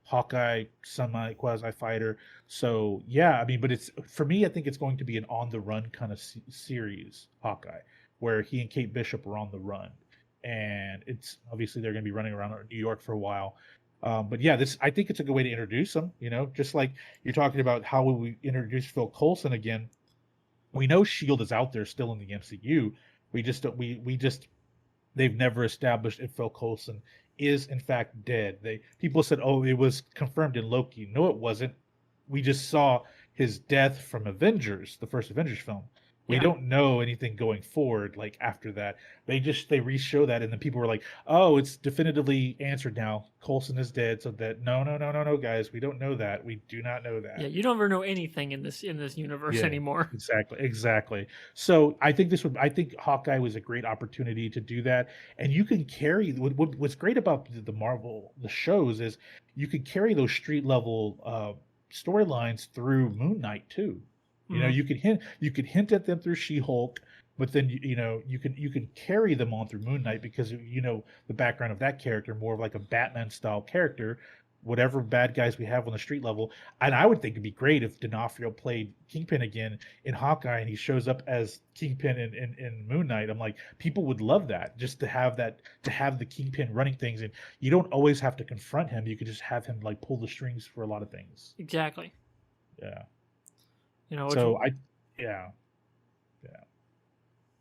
Hawkeye semi quasi fighter. So yeah, I mean, but it's, for me, I think it's going to be an on the run kind of series, Hawkeye, where he and Kate Bishop are on the run, and it's obviously they're going to be running around New York for a while. But yeah, this I think it's a good way to introduce them. You know, just like you're talking about how will we introduce Phil Coulson again. We know Shield is out there still in the MCU. We just don't- we just they've never established if Phil Coulson is in fact dead. They people said, "Oh, it was confirmed in Loki." No, it wasn't. We just saw his death from Avengers, the first Avengers film. We Yeah. don't know anything going forward like after that. They re-show that, and then people were like, "Oh, it's definitively answered now. Coulson is dead." So that no, guys, we don't know that. We do not know Yeah, that. you don't ever know anything in this universe Yeah, anymore. exactly. So I think Hawkeye was a great opportunity to do that, and you can carry what's great about the Marvel the shows is you can carry those street level storylines through Moon Knight too. You know, Mhm. you could hint at them through She Hulk, but then you know you can carry them on through Moon Knight because you know the background of that character, more of like a Batman style character. Whatever bad guys we have on the street level, and I would think it'd be great if D'Onofrio played Kingpin again in Hawkeye, and he shows up as Kingpin in Moon Knight. I'm like, people would love that, just to have the Kingpin running things, and you don't always have to confront him. You could just have him like pull the strings for a lot of things. Exactly. Yeah. You know, which So yeah, yeah,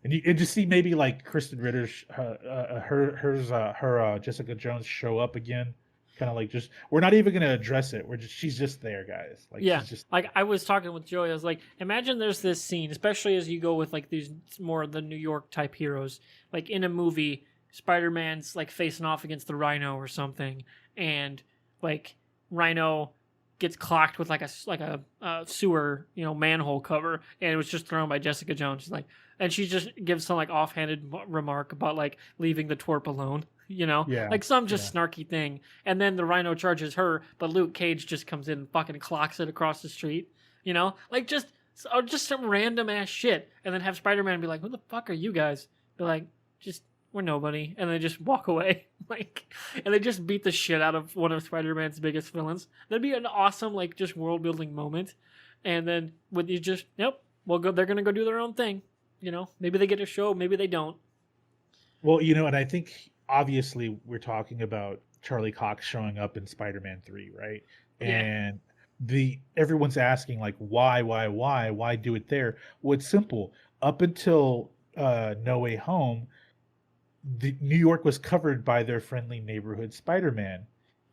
and you and just see maybe like Kristen Ritter's her Jessica Jones show up again, kind of like just we're not even gonna address it. We're just she's just there, guys. Like yeah, she's just like I was talking with Joey, I was like, imagine there's this scene, especially as you go with like these more of the New York type heroes, like in a movie, Spider-Man's like facing off against the Rhino or something, and like Rhino gets clocked with like a sewer, you know, manhole cover, and it was just thrown by Jessica Jones. She's like, and she just gives some like offhanded remark about like leaving the twerp alone, you know, yeah, like some yeah, just snarky thing, and then the Rhino charges her, but Luke Cage just comes in and fucking clocks it across the street, you know, like just some random ass shit, and then have Spider-Man be like, "Who the fuck are you guys?" Be like, "Just we're nobody," and they just walk away, like, and they just beat the shit out of one of Spider-Man's biggest villains. That'd be an awesome like just world building moment, and then with you just nope, well go, they're gonna go do their own thing, you know. Maybe they get a show, maybe they don't. Well, you know, and I think obviously we're talking about Charlie Cox showing up in Spider-Man 3, right? Yeah, And the everyone's asking like why do it there? Well, it's simple. Up until No Way Home, the New York was covered by their friendly neighborhood Spider-Man.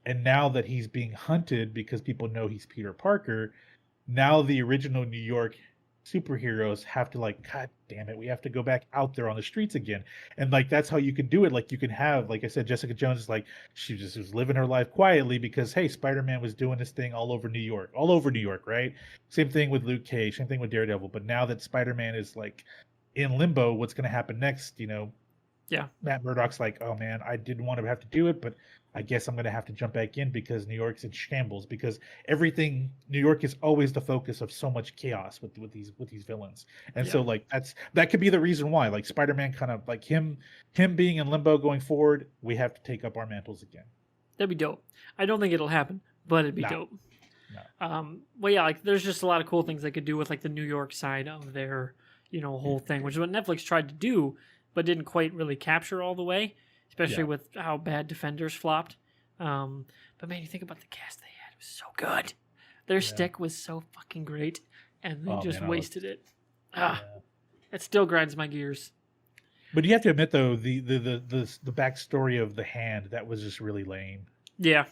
And now that he's being hunted because people know he's Peter Parker, now the original New York superheroes have to like, God damn it, we have to go back out there on the streets again. And like that's how you can do it. Like you can have, like I said, Jessica Jones is like she just was living her life quietly because hey, Spider-Man was doing this thing all over New York, right? Same thing with Luke Cage, same thing with Daredevil. But now that Spider-Man is like in limbo, what's gonna happen next? You know, yeah, Matt Murdock's like, oh man, I didn't want to have to do it, but I guess I'm going to have to jump back in because New York's in shambles. Because everything, New York is always the focus of so much chaos with these villains, and yeah. so like that could be the reason why, like Spider-Man, kind of like him being in limbo going forward, we have to take up our mantles again. That'd be dope. I don't think it'll happen, but it'd be No, dope. no, Well, yeah, like there's just a lot of cool things they could do with like the New York side of their, you know, whole thing, which is what Netflix tried to do, but didn't quite really capture all the way, especially yeah. with how bad Defenders flopped. But man, you think about the cast they had; it was so good. Their Yeah. stick was so fucking great, and they Oh just man, I love. wasted it. Ah, Yeah. it still grinds my gears. But you have to admit though, the backstory of the hand that was just really lame. Yeah,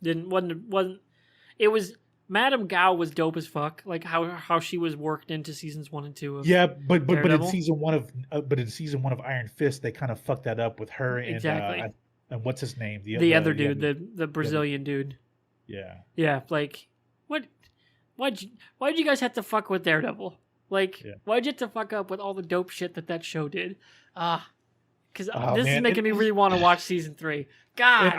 didn't wasn't. It was Madame Gao was dope as fuck. Like how she was worked into seasons 1 and 2 of Yeah, but in Daredevil. season one of Iron Fist, they kind of fucked that up with her Exactly. and what's his name? The other The dude, other the the other Brazilian dude. yeah. Yeah, like what? Why'd you guys have to fuck with Daredevil? Like, Yeah. why'd you have to fuck up with all the dope shit that show did? Ah, because Oh this is man, making me really want to watch season 3. God,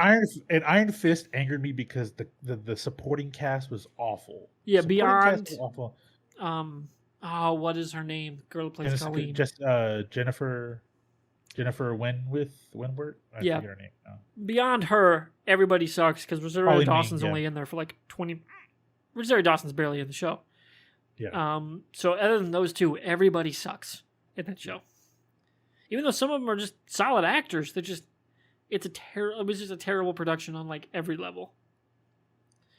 and Iron Fist angered me because the supporting cast was awful. yeah. Supporting cast was Beyond, awful. oh, what is her name? The girl who plays Colleen. Jennifer Winward. I Yeah, forget her name now. beyond her, everybody sucks because Rosario Pauline Wing, Dawson's yeah, only in there for like 20. Rosario Dawson's barely in the show. yeah. So other than those two, everybody sucks in that show. Even though some of them are just solid actors, they're just it was just a terrible production on like every level.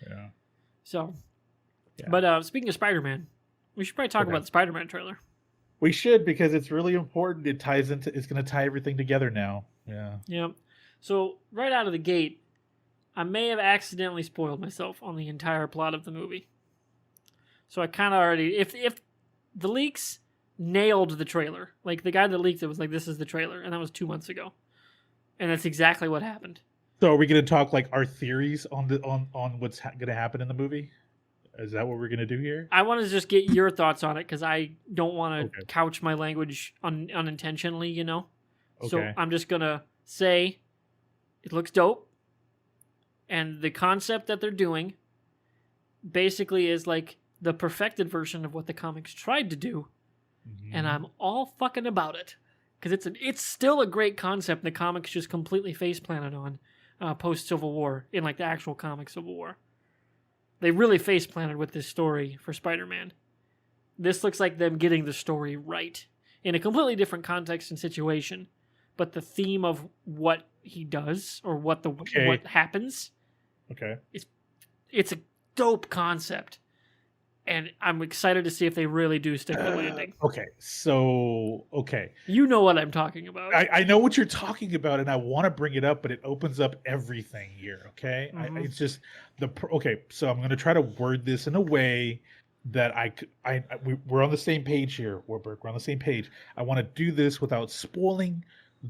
Yeah. So, Yeah. but speaking of Spider-Man, we should probably talk Okay. about the Spider-Man trailer. We should, because it's really important. It ties into. It's going to tie everything together now. Yeah. Yeah. So right out of the gate, I may have accidentally spoiled myself on the entire plot of the movie. So I kind of already, if the leaks nailed the trailer, like the guy that leaked it was like, "This is the trailer," and that was 2 months ago, and that's exactly what happened. So are we going to talk like our theories on the on what's going to happen in the movie? Is that what we're going to do here? I want to just get your thoughts on it because I don't want to Okay. couch my language unintentionally, you know. So Okay. I'm just gonna say it looks dope, and the concept that they're doing basically is like the perfected version of what the comics tried to do, and Mhm. I'm all fucking about it because it's still a great concept. The comics just completely face planted on post Civil War in like the actual comic Civil War. They really face planted with this story for Spider-Man. This looks like them getting the story right in a completely different context and situation, but the theme of what he does or what happens, Okay. it's a dope concept, and I'm excited to see if they really do stick the landing. Okay. So okay. You know what I'm talking about. I know what you're talking about, and I want to bring it up, but it opens up everything here. Okay, Mhm. it's just okay. So I'm going to try to word this in a way that we're on the same page here, Warburg. We're on the same page. I want to do this without spoiling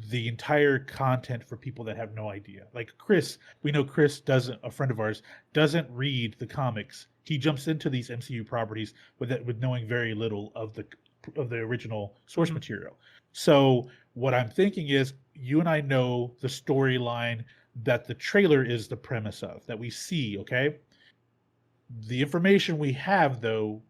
the entire content for people that have no idea. Like Chris, we know Chris doesn't. A friend of ours doesn't read the comics. He jumps into these MCU properties with knowing very little of the original source Mhm. material. So what I'm thinking is, you and I know the storyline that the trailer is the premise of, that we see, okay? The information we have, though,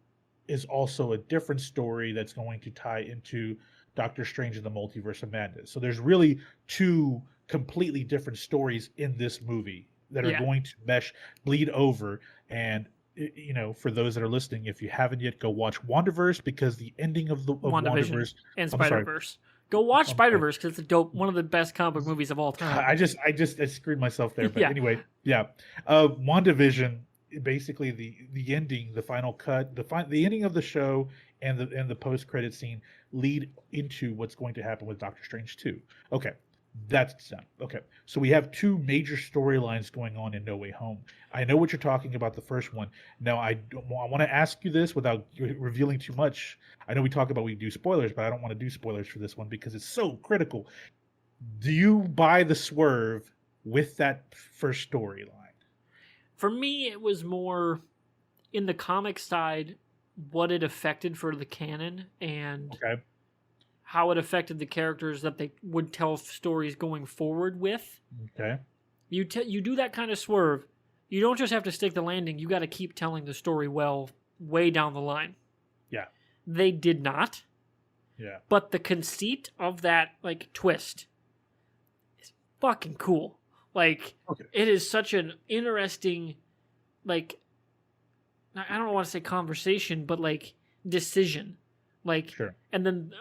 is also a different story that's going to tie into Doctor Strange and the Multiverse of Madness. So there's really two completely different stories in this movie that are Yeah. going to bleed over. And you know, for those that are listening, if you haven't yet, go watch WandaVerse, because the ending of WandaVision WandaVerse. and I'm sorry. Spider-Verse. Go watch I'm sorry. Spider-Verse because it's a dope, one of the best comic book movies of all time. I screwed myself there, but Yeah. anyway, yeah. WandaVision, basically the ending, the final cut, the ending of the show, and the post credit scene lead into what's going to happen with Doctor Strange 2. Okay, that's done. Okay, so we have two major storylines going on in No Way Home. I know what you're talking about, the first one. Now I want to ask you this without revealing too much. I know we do spoilers, but I don't want to do spoilers for this one because it's so critical. Do you buy the swerve with that first storyline? For me, it was more in the comic side what it affected for the canon and Okay. how it affected the characters that they would tell stories going forward with. Okay. You do that kind of swerve. You don't just have to stick the landing. You got to keep telling the story well way down the line. Yeah. They did not. Yeah. But the conceit of that like twist is fucking cool. Like Okay. it is such an interesting, like, I don't want to say conversation, but like decision. Like, Sure. and then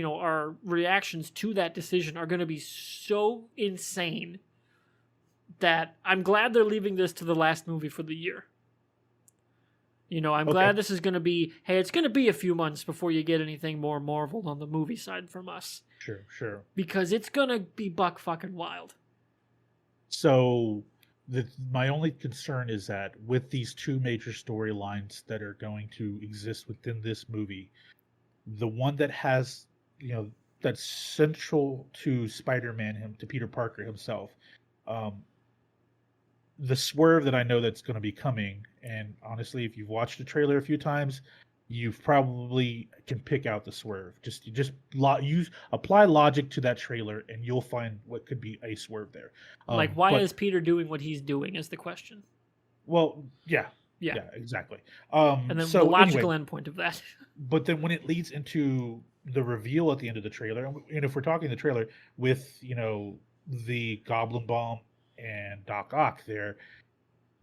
our reactions to that decision are going to be so insane that I'm glad they're leaving this to the last movie for the year. I'm glad this is going to be, hey, it's going to be a few months before you get anything more Marvel on the movie side from us. Sure. Because it's going to be buck fucking wild. So my only concern is that with these two major storylines that are going to exist within this movie, the one that has, that's central to Spider-Man, to Peter Parker himself, the swerve that I know that's going to be coming, and honestly, if you've watched the trailer a few times, you probably can pick out the swerve. Apply logic to that trailer, and you'll find what could be a swerve there. Why is Peter doing what he's doing is the question. Well, yeah, exactly. And then the logical endpoint of that. But then when it leads into the reveal at the end of the trailer, and if we're talking the trailer with the Goblin Bomb and Doc Ock there,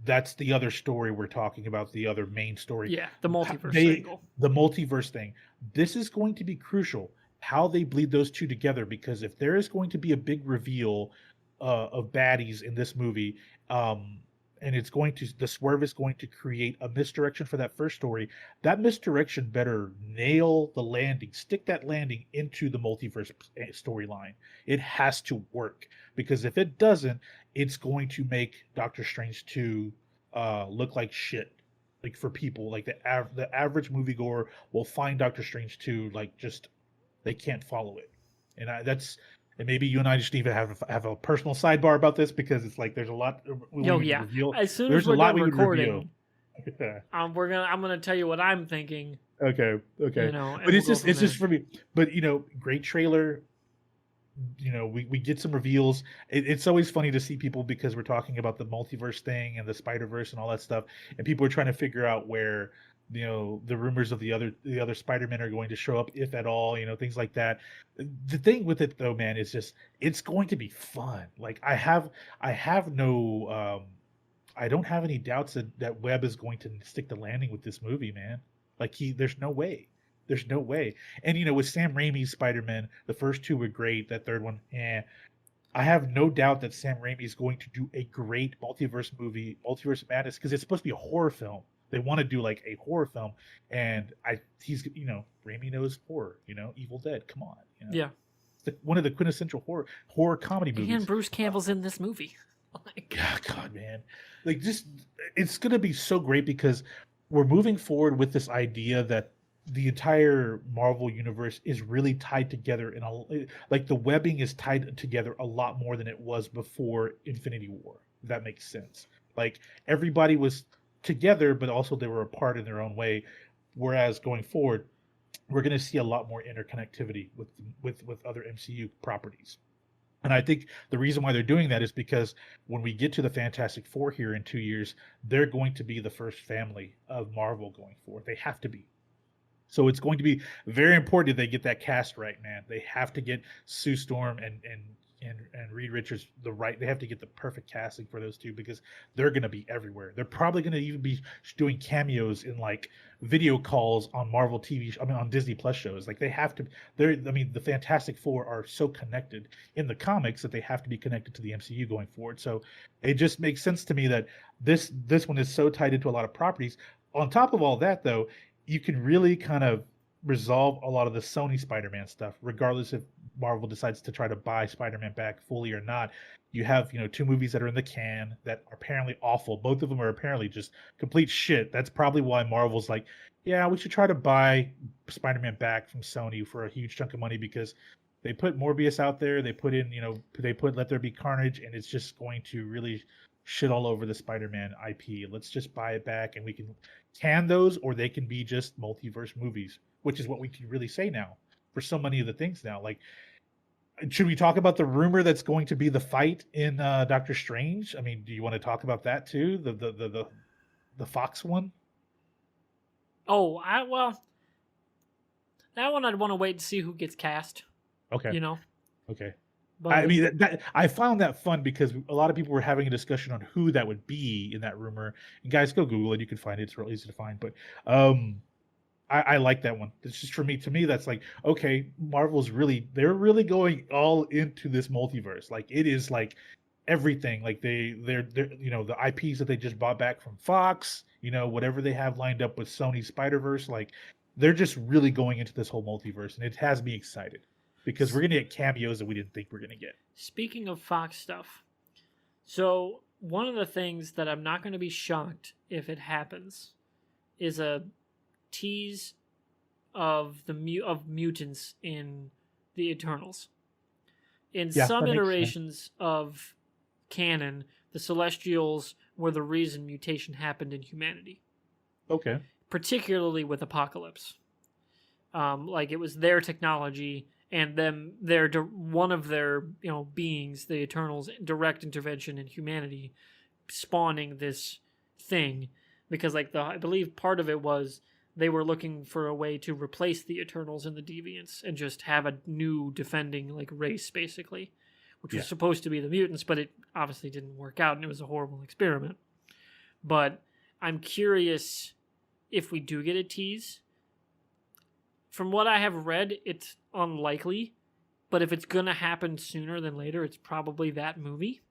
that's the other story we're talking about, the other main story. Yeah, the multiverse angle. The multiverse thing. This is going to be crucial, how they bleed those two together, because if there is going to be a big reveal of baddies in this movie, and the swerve is going to create a misdirection for that first story. That misdirection better nail the landing, stick that landing into the multiverse storyline. It has to work, because if it doesn't, it's going to make Doctor Strange 2 look like shit. Like, for people, like the average moviegoer will find Doctor Strange 2 like, just, they can't follow it. And maybe you and I just need to have a personal sidebar about this, because it's like there's a lot we Yo, would yeah. reveal. As soon as There's a we're lot done we would reveal. recording, I'm gonna tell you what I'm thinking. Okay, You know, and but we'll go from it's just there. for me. But great trailer. We get some reveals. It's always funny to see people, because we're talking about the multiverse thing and the Spider-Verse and all that stuff, and people are trying to figure out where the rumors of the other Spider-Men are going to show up, if at all, things like that. The thing with it, though, man, is just, it's going to be fun. Like, I have no I don't have any doubts that Webb is going to stick the landing with this movie, man. Like, there's no way. There's no way. And with Sam Raimi's Spider-Man, the first two were great. That third one, I have no doubt that Sam Raimi is going to do a great multiverse movie, Multiverse of Madness, because it's supposed to be a horror film. They want to do like a horror film, and he's Raimi knows horror. Evil Dead. Come on, Yeah. it's one of the quintessential horror comedy movies. And Bruce Campbell's in this movie. Like, God, man, like, just, it's gonna be so great, because we're moving forward with this idea that the entire Marvel universe is really tied together like, the webbing is tied together a lot more than it was before Infinity War. If that makes sense. Like, everybody was together, but also they were apart in their own way. Whereas going forward, we're going to see a lot more interconnectivity with other MCU properties. And I think the reason why they're doing that is because when we get to the Fantastic Four here in 2 years, they're going to be the first family of Marvel going forward. They have to be. So it's going to be very important that they get that cast right, man. They have to get Sue Storm and Reed Richards They have to get the perfect casting for those two, because they're going to be everywhere. They're probably going to even be doing cameos in like video calls on Marvel TV. I mean, on Disney Plus shows. Like, they have to. The Fantastic Four are so connected in the comics that they have to be connected to the MCU going forward. So it just makes sense to me that this one is so tied into a lot of properties. On top of all that, though, you can really kind of resolve a lot of the Sony Spider-Man stuff, regardless if Marvel decides to try to buy Spider-Man back fully or not. You have, two movies that are in the can that are apparently awful. Both of them are apparently just complete shit. That's probably why Marvel's like, yeah, we should try to buy Spider-Man back from Sony for a huge chunk of money, because they put Morbius out there. They put in, they put Let There Be Carnage, and it's just going to really shit all over the Spider-Man IP. Let's just buy it back, and we can those, or they can be just multiverse movies, which is what we can really say now for so many of the things now. Like, should we talk about the rumor that's going to be the fight in Doctor Strange? I mean, do you want to talk about that too? The Fox one? oh, that one I'd want to wait to see who gets cast. Okay. You know, Okay. but I mean, I found that fun, because a lot of people were having a discussion on who that would be in that rumor. And guys, go Google it; you can find it. It's real easy to find. But I like that one. It's just, for me, to me, that's like, okay, they're really going all into this multiverse. Like, it is like everything. Like, they're the IPs that they just bought back from Fox. Whatever they have lined up with Sony Spider-Verse. Like, they're just really going into this whole multiverse, and it has me excited, because we're gonna get cameos that we didn't think we are gonna get. speaking of Fox stuff, so one of the things that I'm not going to be shocked if it happens is a tease of of mutants in the Eternals. In Yeah, some that makes sense. iterations of canon, the Celestials were the reason mutation happened in humanity, Okay. particularly with Apocalypse. Like, it was their technology and them, one of their beings, the Eternals' direct intervention in humanity, spawning this thing, because like I believe part of it was they were looking for a way to replace the Eternals and the Deviants and just have a new defending like race, basically, which was supposed to be the mutants, but it obviously didn't work out, and it was a horrible experiment. But I'm curious if we do get a tease. From what I have read, it's unlikely, but if it's going to happen sooner than later, it's probably that movie.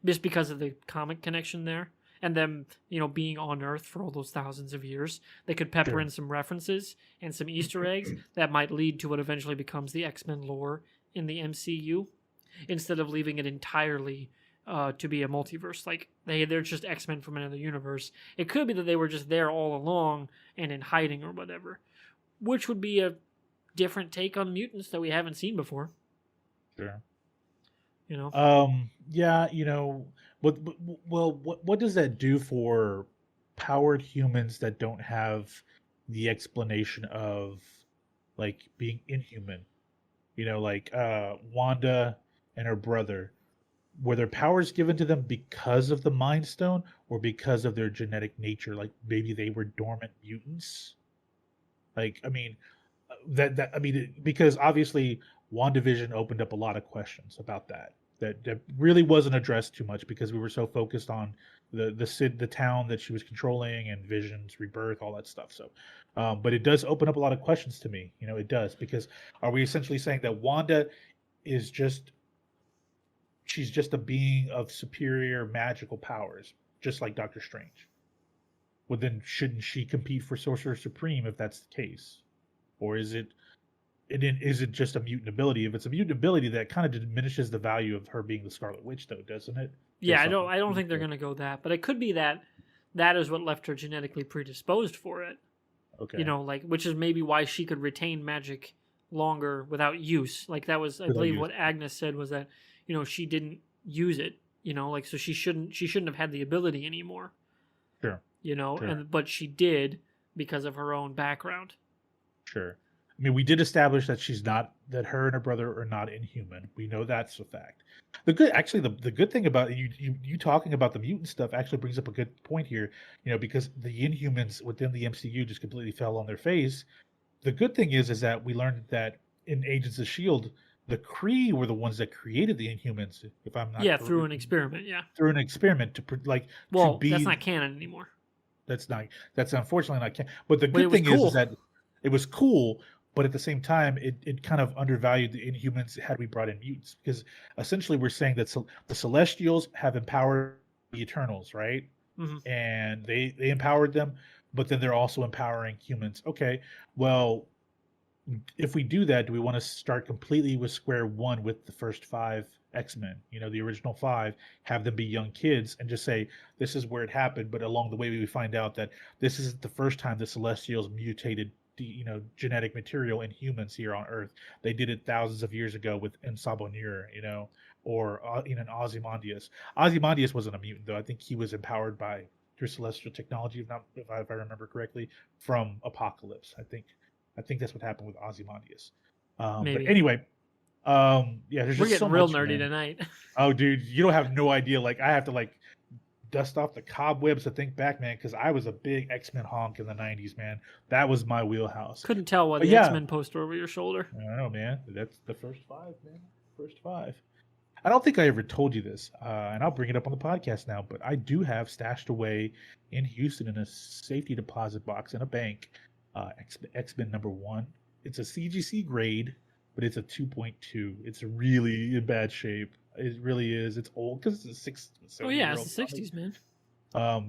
just because of the comic connection there. And them, being on Earth for all those thousands of years, they could pepper Sure. in some references and some Easter eggs that might lead to what eventually becomes the X-Men lore in the MCU, instead of leaving it entirely to be a multiverse. Like, they're just X-Men from another universe. It could be that they were just there all along and in hiding or whatever, which would be a different take on mutants that we haven't seen before. Sure. Yeah, what does that do for powered humans that don't have the explanation of like being inhuman? Like Wanda and her brother, were their powers given to them because of the Mind Stone or because of their genetic nature? Like maybe they were dormant mutants. Like, I mean, because obviously WandaVision opened up a lot of questions about that really wasn't addressed too much because we were so focused on the town that she was controlling and Vision's rebirth, all that stuff. So, but it does open up a lot of questions to me. It does, because are we essentially saying that Wanda is she's just a being of superior magical powers, just like Doctor Strange? Well, then shouldn't she compete for Sorcerer Supreme if that's the case? Or is it just a mutant ability? If it's a mutant ability, that kind of diminishes the value of her being the Scarlet Witch, though, doesn't it? Yeah, I don't think they're going to go that, but it could be that is what left her genetically predisposed for it. Okay. Which is maybe why she could retain magic longer without use. Like, that was, I believe, what Agnes said, was that, she didn't use it, so she shouldn't have had the ability anymore. Sure. Sure. But she did because of her own background. Sure. I mean, we did establish that her and her brother are not inhuman. We know that's a fact. The good thing about you talking about the mutant stuff actually brings up a good point here, because the Inhumans within the MCU just completely fell on their face. The good thing is that we learned that in Agents of S.H.I.E.L.D., the Kree were the ones that created the Inhumans, if I'm not correct. Through an experiment, Through an experiment to that's not canon anymore. That's unfortunately not canon. But the good thing is that it was cool, but at the same time, it kind of undervalued the Inhumans had we brought in mutants, because essentially we're saying that the Celestials have empowered the Eternals, right? Mm-hmm. And they empowered them, but then they're also empowering humans. Okay, well, if we do that, do we want to start completely with square one with the first 5 X-Men, the original 5, have them be young kids and just say, this is where it happened, but along the way we find out that this isn't the first time the Celestials mutated genetic material in humans here on Earth. They did it thousands of years ago with Ensabonir, or Ozymandias. Ozymandias wasn't a mutant, though. I think he was empowered by through celestial technology, if I remember correctly, from Apocalypse. I think that's what happened with Ozymandias. But anyway, yeah, there's we're just getting so real much, nerdy man. tonight. Oh, dude, you don't have no idea. Like, I have to dust off the cobwebs to think back, man, because I was a big X-Men honk in the 90s, man. That was my wheelhouse. Couldn't tell what the X-Men poster over your shoulder. I don't know, man. That's the first 5, man. First 5. I don't think I ever told you this, and I'll bring it up on the podcast now, but I do have stashed away in Houston in a safety deposit box in a bank, X-Men #1. It's a CGC grade, but it's a 2.2. It's really in bad shape. It really is. It's old because it's a 60s. Oh yeah, it's the 60s, man.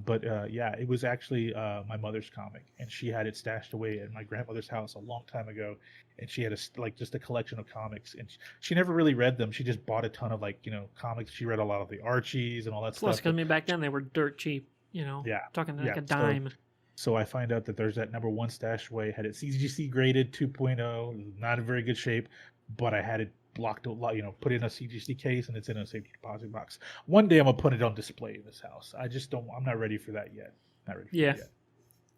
But yeah, it was actually my mother's comic, and she had it stashed away at my grandmother's house a long time ago. And she had just a collection of comics, and she never really read them. She just bought a ton of comics. She read a lot of the Archies and all that stuff. Plus, because back then they were dirt cheap. Yeah, talking a dime. So I find out that there's that #1 stashed away. Had it CGC graded 2.0, not in very good shape, but I had it blocked, put in a CGC case, and it's in a safety deposit box. One day I'm gonna put it on display in this house. I'm not ready for that yet. Not ready for that yet.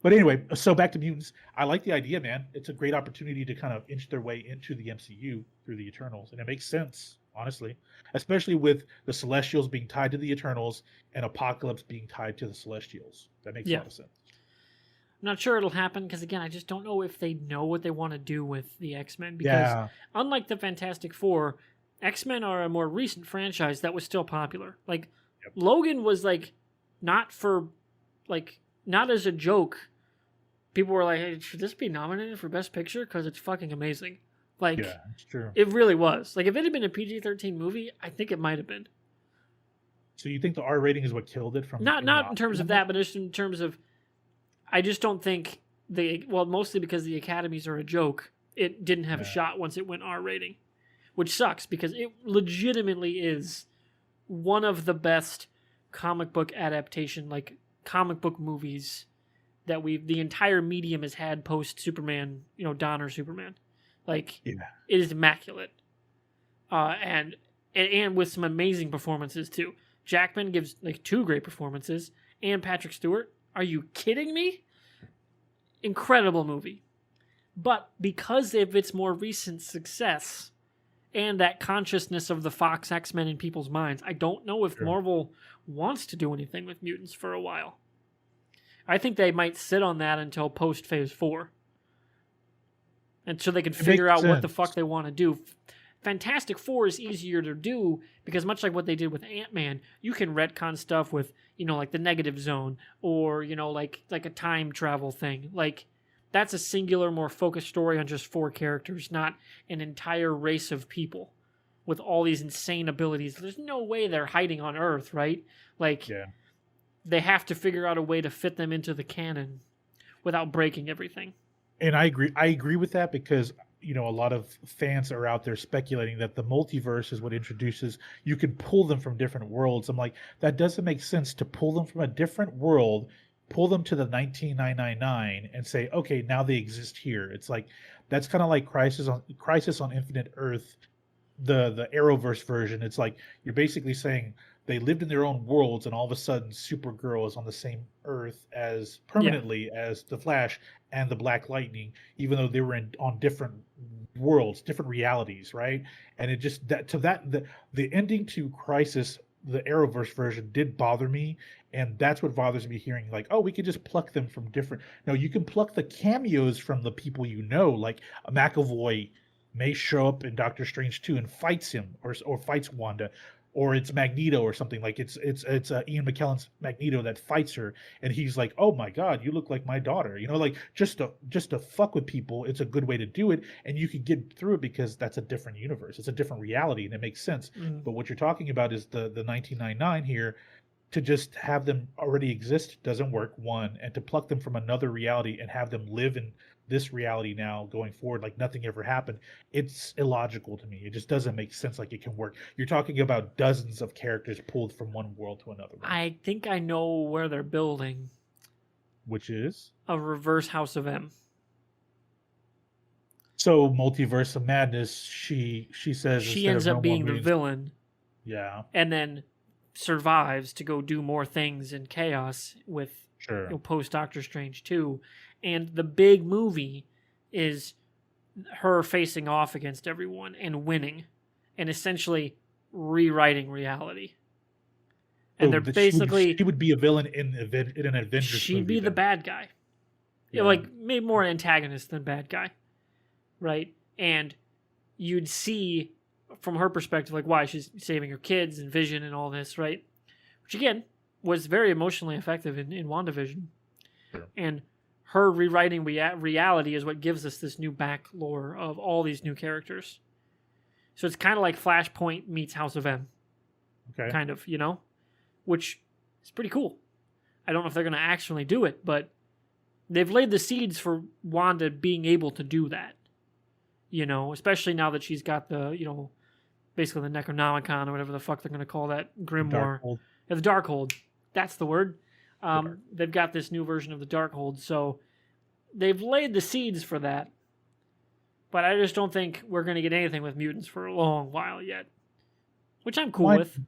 But anyway, so back to mutants. I like the idea, man. It's a great opportunity to kind of inch their way into the MCU through the Eternals, and it makes sense, honestly, especially with the Celestials being tied to the Eternals and Apocalypse being tied to the Celestials. That makes a lot of sense. I'm not sure it'll happen because, again, I just don't know if they know what they want to do with the X-Men. Because unlike the Fantastic Four, X-Men are a more recent franchise that was still popular. Logan was not as a joke. People were like, hey, should this be nominated for Best Picture? Because it's fucking amazing. Yeah, it's true. It really was. If it had been a PG-13 movie, I think it might have been. So you think the R rating is what killed it from Not in the not in Oscar terms of numbers? that, but just in terms of, I just don't think mostly because the Academies are a joke. It didn't have a Yeah. shot once it went R rating, which sucks because it legitimately is one of the best comic book adaptation, like comic book movies that the entire medium has had post Superman, Donner Superman. Like, Yeah. it is immaculate. And with some amazing performances too. Jackman gives like 2 great performances, and Patrick Stewart. Are you kidding me? Incredible movie. But because of its more recent success and that consciousness of the Fox X-Men in people's minds, I don't know if Sure. Marvel wants to do anything with mutants for a while. I think they might sit on that until post Phase 4. And so they can It makes figure out what the sense. fuck they want to do. Fantastic Four is easier to do because much like what they did with Ant-Man, you can retcon stuff with, like the negative zone or, like a time travel thing. Like, that's a singular, more focused story on just 4 characters, not an entire race of people with all these insane abilities. There's no way they're hiding on Earth, right? Like, Yeah. they have to figure out a way to fit them into the canon without breaking everything. And I agree. I agree with that because a lot of fans are out there speculating that the multiverse is what introduces. You can pull them from different worlds. I'm like, that doesn't make sense to pull them from a different world, pull them to the 19999, and say, okay, now they exist here. It's like that's kind of like Crisis on Infinite Earth, the Arrowverse version. It's like you're basically saying they lived in their own worlds, and all of a sudden, Supergirl is on the same Earth as Yeah. permanently as the Flash and the Black Lightning, even though they were on different worlds, different realities, right? And it just the ending to Crisis, the Arrowverse version, did bother me, and that's what bothers me hearing like, oh, we could just pluck them from different. No, you can pluck the cameos from the people like McAvoy may show up in Doctor Strange 2 and fights him or fights Wanda, or it's Magneto or something like it's Ian McKellen's Magneto that fights her, and he's like, oh my god, you look like my daughter, like just to fuck with people. It's a good way to do it, and you can get through it because that's a different universe, it's a different reality, and it makes sense. Mm. But what you're talking about is the 1999 here. To just have them already exist doesn't work, one, and to pluck them from another reality and have them live in this reality now going forward like nothing ever happened, it's illogical to me. It just doesn't make sense like it can work. You're talking about dozens of characters pulled from one world to another one, I think I know where they're building which is a reverse House of M. so Multiverse of Madness. She says She instead ends of no up more being the movies. villain Yeah, and then survives to go do more things in chaos with sure. post Doctor Strange 2. And the big movie is her facing off against everyone and winning and essentially rewriting reality. And Oh, they're that she basically, would be a villain in an Avengers she'd movie be the then. bad guy. Yeah. Like, maybe more antagonist than bad guy. Right? And you'd see from her perspective, like, why she's saving her kids and Vision and all this, right? Which, again, was very emotionally effective in WandaVision. Sure. And her rewriting reality is what gives us this new back lore of all these new characters. So it's kind of like Flashpoint meets House of M. Okay. Kind of, which is pretty cool. I don't know if they're going to actually do it, but they've laid the seeds for Wanda being able to do that. Especially now that she's got the, basically the Necronomicon or whatever the fuck they're going to call that grimoire. Darkhold. Yeah, the Darkhold. That's the word. They've got this new version of the Darkhold, so they've laid the seeds for that. But I just don't think we're going to get anything with mutants for a long while yet, which I'm cool with.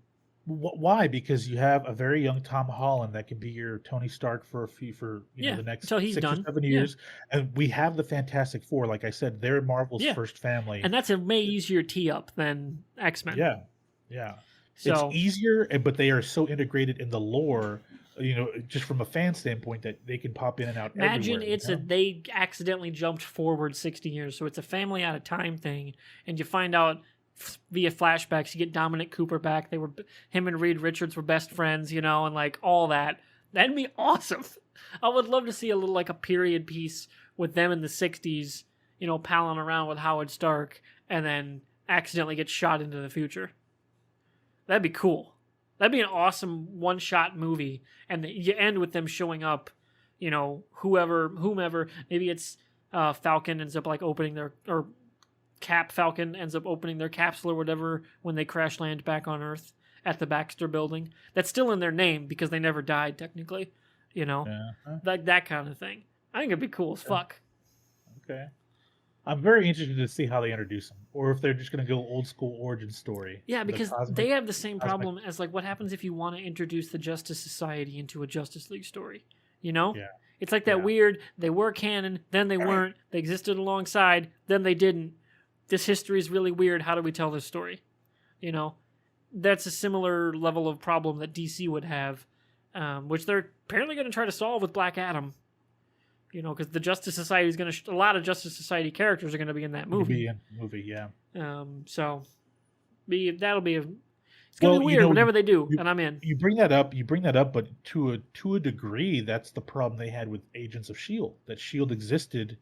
Why? Because you have a very young Tom Holland that can be your Tony Stark for the next until he's 6 or done. 7 years, and we have the Fantastic Four. Like I said, they're Marvel's first family, and that's a way easier tee up than X-Men. Yeah. So it's easier, but they are so integrated in the lore, just from a fan standpoint, that they can pop in and out. Imagine everywhere, they accidentally jumped forward 60 years, so it's a family out of time thing, and you find out via flashbacks you get Dominic Cooper back. Him and Reed Richards were best friends, and like all that. That'd be awesome. I would love to see a little like a period piece with them in the 60s, palling around with Howard Stark, and then accidentally get shot into the future. That'd be cool. That'd be an awesome one-shot movie, and you end with them showing up. You know, whomever. Maybe it's Falcon ends up like opening their or Cap Falcon ends up opening their capsule or whatever when they crash land back on Earth at the Baxter Building. That's still in their name because they never died technically. You know, like that kind of thing. I think it'd be cool as fuck. Okay. I'm very interested to see how they introduce them, or if they're just going to go old school origin story. Yeah, because they have the same problem as like what happens if you want to introduce the Justice Society into a Justice League story. You know? Yeah. It's like that weird, they were canon, then they weren't, they existed alongside, then they didn't. This history is really weird, how do we tell this story? You know? That's a similar level of problem that DC would have, which they're apparently going to try to solve with Black Adam. You know, because the Justice Society is going to... a lot of Justice Society characters are going to be in that movie. Yeah. So, that'll be... It's going to be weird, whatever they do, and I'm in. You bring that up, but to a degree, that's the problem they had with Agents of S.H.I.E.L.D. That S.H.I.E.L.D. existed,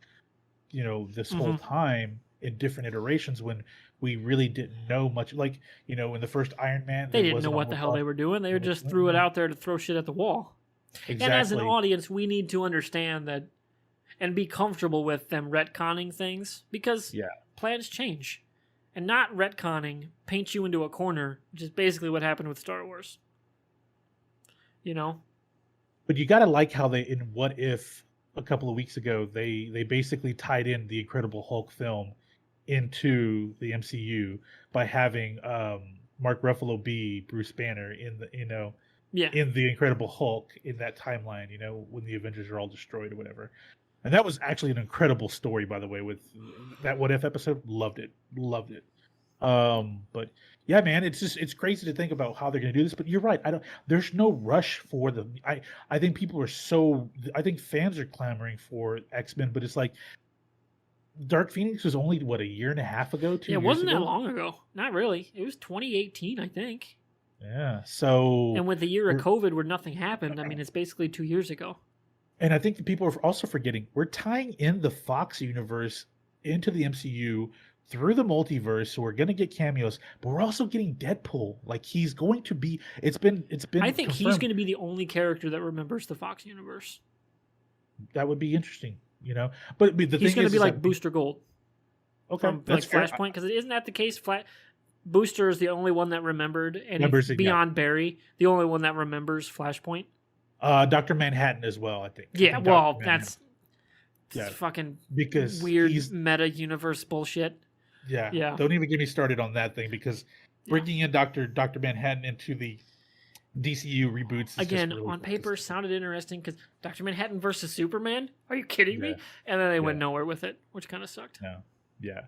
you know, this whole time in different iterations when we really didn't know much. Like, you know, in the first Iron Man... They didn't know what the hell they were doing. They just threw it out there to throw shit at the wall. Exactly. And as an audience, we need to understand that and be comfortable with them retconning things because plans change. And not retconning paints you into a corner, which is basically what happened with Star Wars. You know? But you gotta like how they, in What If, a couple of weeks ago, they basically tied in the Incredible Hulk film into the MCU by having Mark Ruffalo be Bruce Banner in the, you know, in the Incredible Hulk in that timeline, you know, when the Avengers are all destroyed or whatever. And that was actually an incredible story, by the way, with that What If episode. Loved it. But yeah, man, it's crazy to think about how they're going to do this. But you're right. There's no rush for them. I think I think fans are clamoring for X-Men, but it's like Dark Phoenix was only a year and a half ago, 2 years ago. It wasn't that long ago. Not really. It was 2018, I think. Yeah. So. And with the year of COVID where nothing happened, I mean, it's basically 2 years ago. And I think that people are also forgetting we're tying in the Fox universe into the MCU through the multiverse, so we're going to get cameos, but we're also getting Deadpool. Like he's going to be. It's been. I think he's going to be the only character that remembers the Fox universe. That would be interesting, you know. But the he's going to be like Booster Gold. Okay, from like Flashpoint, because isn't that the case? Booster is the only one that remembered, and beyond Barry, the only one that remembers Flashpoint. Dr. Manhattan as well, I think. Yeah, well, that's fucking because weird meta universe bullshit. Yeah. Don't even get me started on that thing because bringing in Dr. Manhattan into the DCU reboots again really on paper sounded interesting because Dr. Manhattan versus Superman. Are you kidding me? And then they went nowhere with it, which kind of sucked. No. Yeah.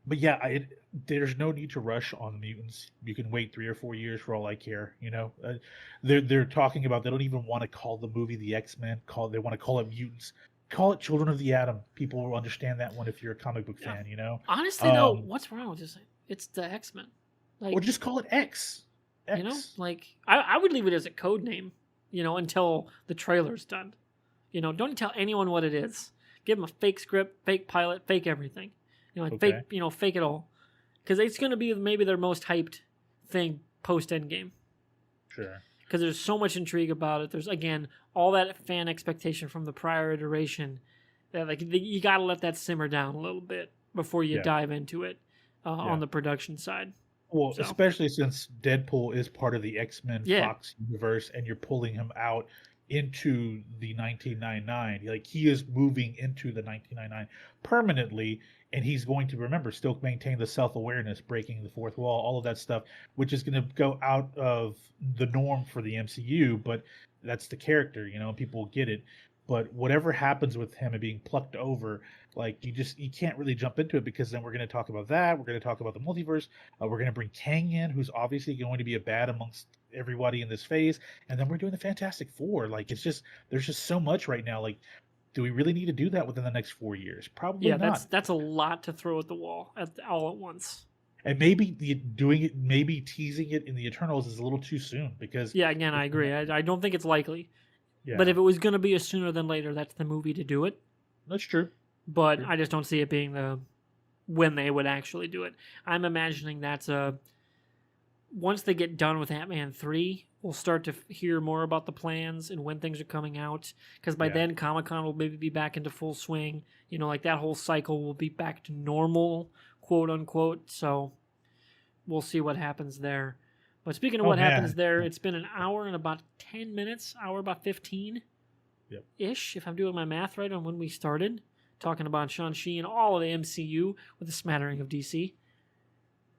But yeah, there's no need to rush on the mutants. You can wait 3 or 4 years for all I care. You know, they're talking about they don't even want to call the movie the X-Men. They want to call it mutants. Call it Children of the Atom. People will understand that one if you're a comic book fan. You know. Honestly, though, what's wrong with this? It's the X-Men. Like, or just call it X. You know, like I would leave it as a code name. You know, until the trailer's done. You know, don't tell anyone what it is. Give them a fake script, fake pilot, fake everything. You know, like fake it all. Because it's going to be maybe their most hyped thing post-Endgame. Sure. Because there's so much intrigue about it. There's, again, all that fan expectation from the prior iteration. That like you got to let that simmer down a little bit before you dive into it on the production side. Well, especially since Deadpool is part of the X-Men Fox universe and you're pulling him out into the 1999. Like he is moving into the 1999 permanently. And he's going to, remember, still maintain the self-awareness, breaking the fourth wall, all of that stuff, which is going to go out of the norm for the MCU, but that's the character, you know, people get it. But whatever happens with him and being plucked over, like, you can't really jump into it because then we're going to talk about that. We're going to talk about the multiverse. We're going to bring Kang in, who's obviously going to be a bad amongst everybody in this phase. And then we're doing the Fantastic Four. Like, there's just so much right now. Like, do we really need to do that within the next 4 years? Probably not. That's a lot to throw at the wall all at once. And maybe maybe teasing it in the Eternals is a little too soon because. Yeah, again, I agree. I don't think it's likely. Yeah. But if it was going to be a sooner than later, that's the movie to do it. That's true. But I just don't see it being when they would actually do it. I'm imagining that's once they get done with Ant-Man 3, we'll start to hear more about the plans and when things are coming out. Because by then, Comic-Con will maybe be back into full swing. You know, like that whole cycle will be back to normal, quote unquote. So we'll see what happens there. But speaking of what happens there, it's been an hour and about 10 minutes, hour about 15 ish, if I'm doing my math right on when we started, talking about Shang-Chi and all of the MCU with a smattering of DC.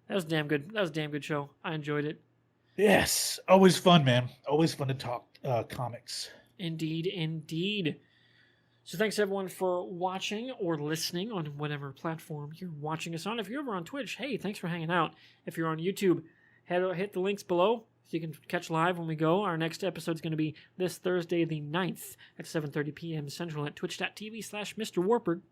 That was damn good. That was a damn good show. I enjoyed it. Yes. Always fun, man. Always fun to talk comics. Indeed, indeed. So thanks everyone for watching or listening on whatever platform you're watching us on. If you're over on Twitch, hey, thanks for hanging out. If you're on YouTube, hit the links below so you can catch live when we go. Our next episode is going to be this Thursday the 9th at 7:30 p.m. Central at twitch.tv/MrWartburg.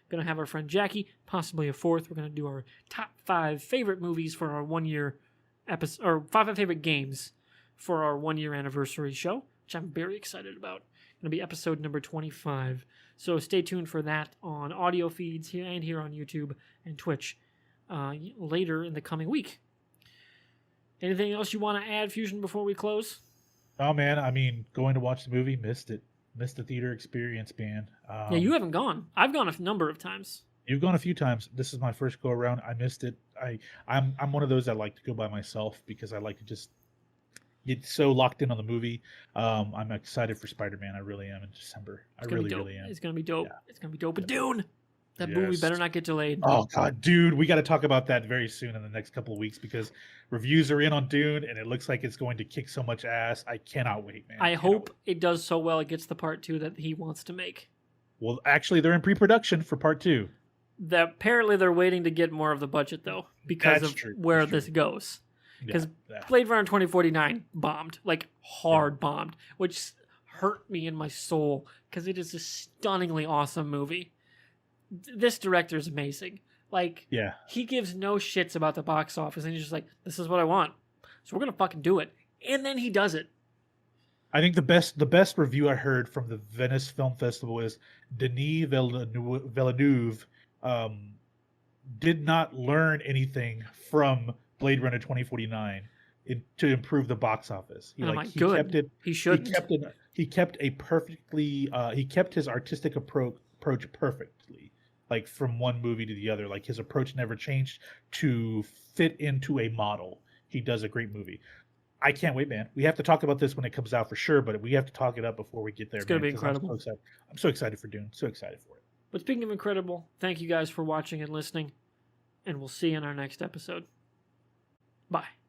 Going to have our friend Jackie, possibly a fourth. We're going to do our top 5 favorite movies for our 1 year episode, or 5 favorite games for our 1 year anniversary show, which I'm very excited about. Going to be episode number 25. So stay tuned for that on audio feeds here and here on YouTube and Twitch later in the coming week. Anything else you want to add, Fusion, before we close? Oh man, I mean, going to watch the movie, missed it. Missed the theater experience, man. Yeah, you haven't gone. I've gone a number of times. You've gone a few times. This is my first go around. I missed it. I'm one of those that like to go by myself because I like to just get so locked in on the movie. I'm excited for Spider-Man. I really am in December. I really am. It's gonna be dope. Yeah. It's gonna be dope. But Dune, that movie better not get delayed. Oh god, dude, we got to talk about that very soon in the next couple of weeks because reviews are in on Dune and it looks like it's going to kick so much ass. I cannot wait, man. I hope it does so well it gets the part 2 that he wants to make. Well, actually, they're in pre-production for part 2. Apparently they're waiting to get more of the budget though because of where this goes. Because Blade Runner 2049 bombed, like hard bombed, which hurt me in my soul because it is a stunningly awesome movie. This director is amazing. Like, he gives no shits about the box office, and he's just like, this is what I want, so we're gonna fucking do it, and then he does it. I think the best review I heard from the Venice Film Festival is Denis Villeneuve did not learn anything from Blade Runner 2049 to improve the box office. He kept his artistic approach perfectly. Like from one movie to the other, like his approach never changed to fit into a model. He does a great movie. I can't wait, man. We have to talk about this when it comes out for sure, but we have to talk it up before we get there. It's going to be incredible. I'm so excited for Dune. So excited for it. But speaking of incredible, thank you guys for watching and listening, and we'll see you in our next episode. Bye.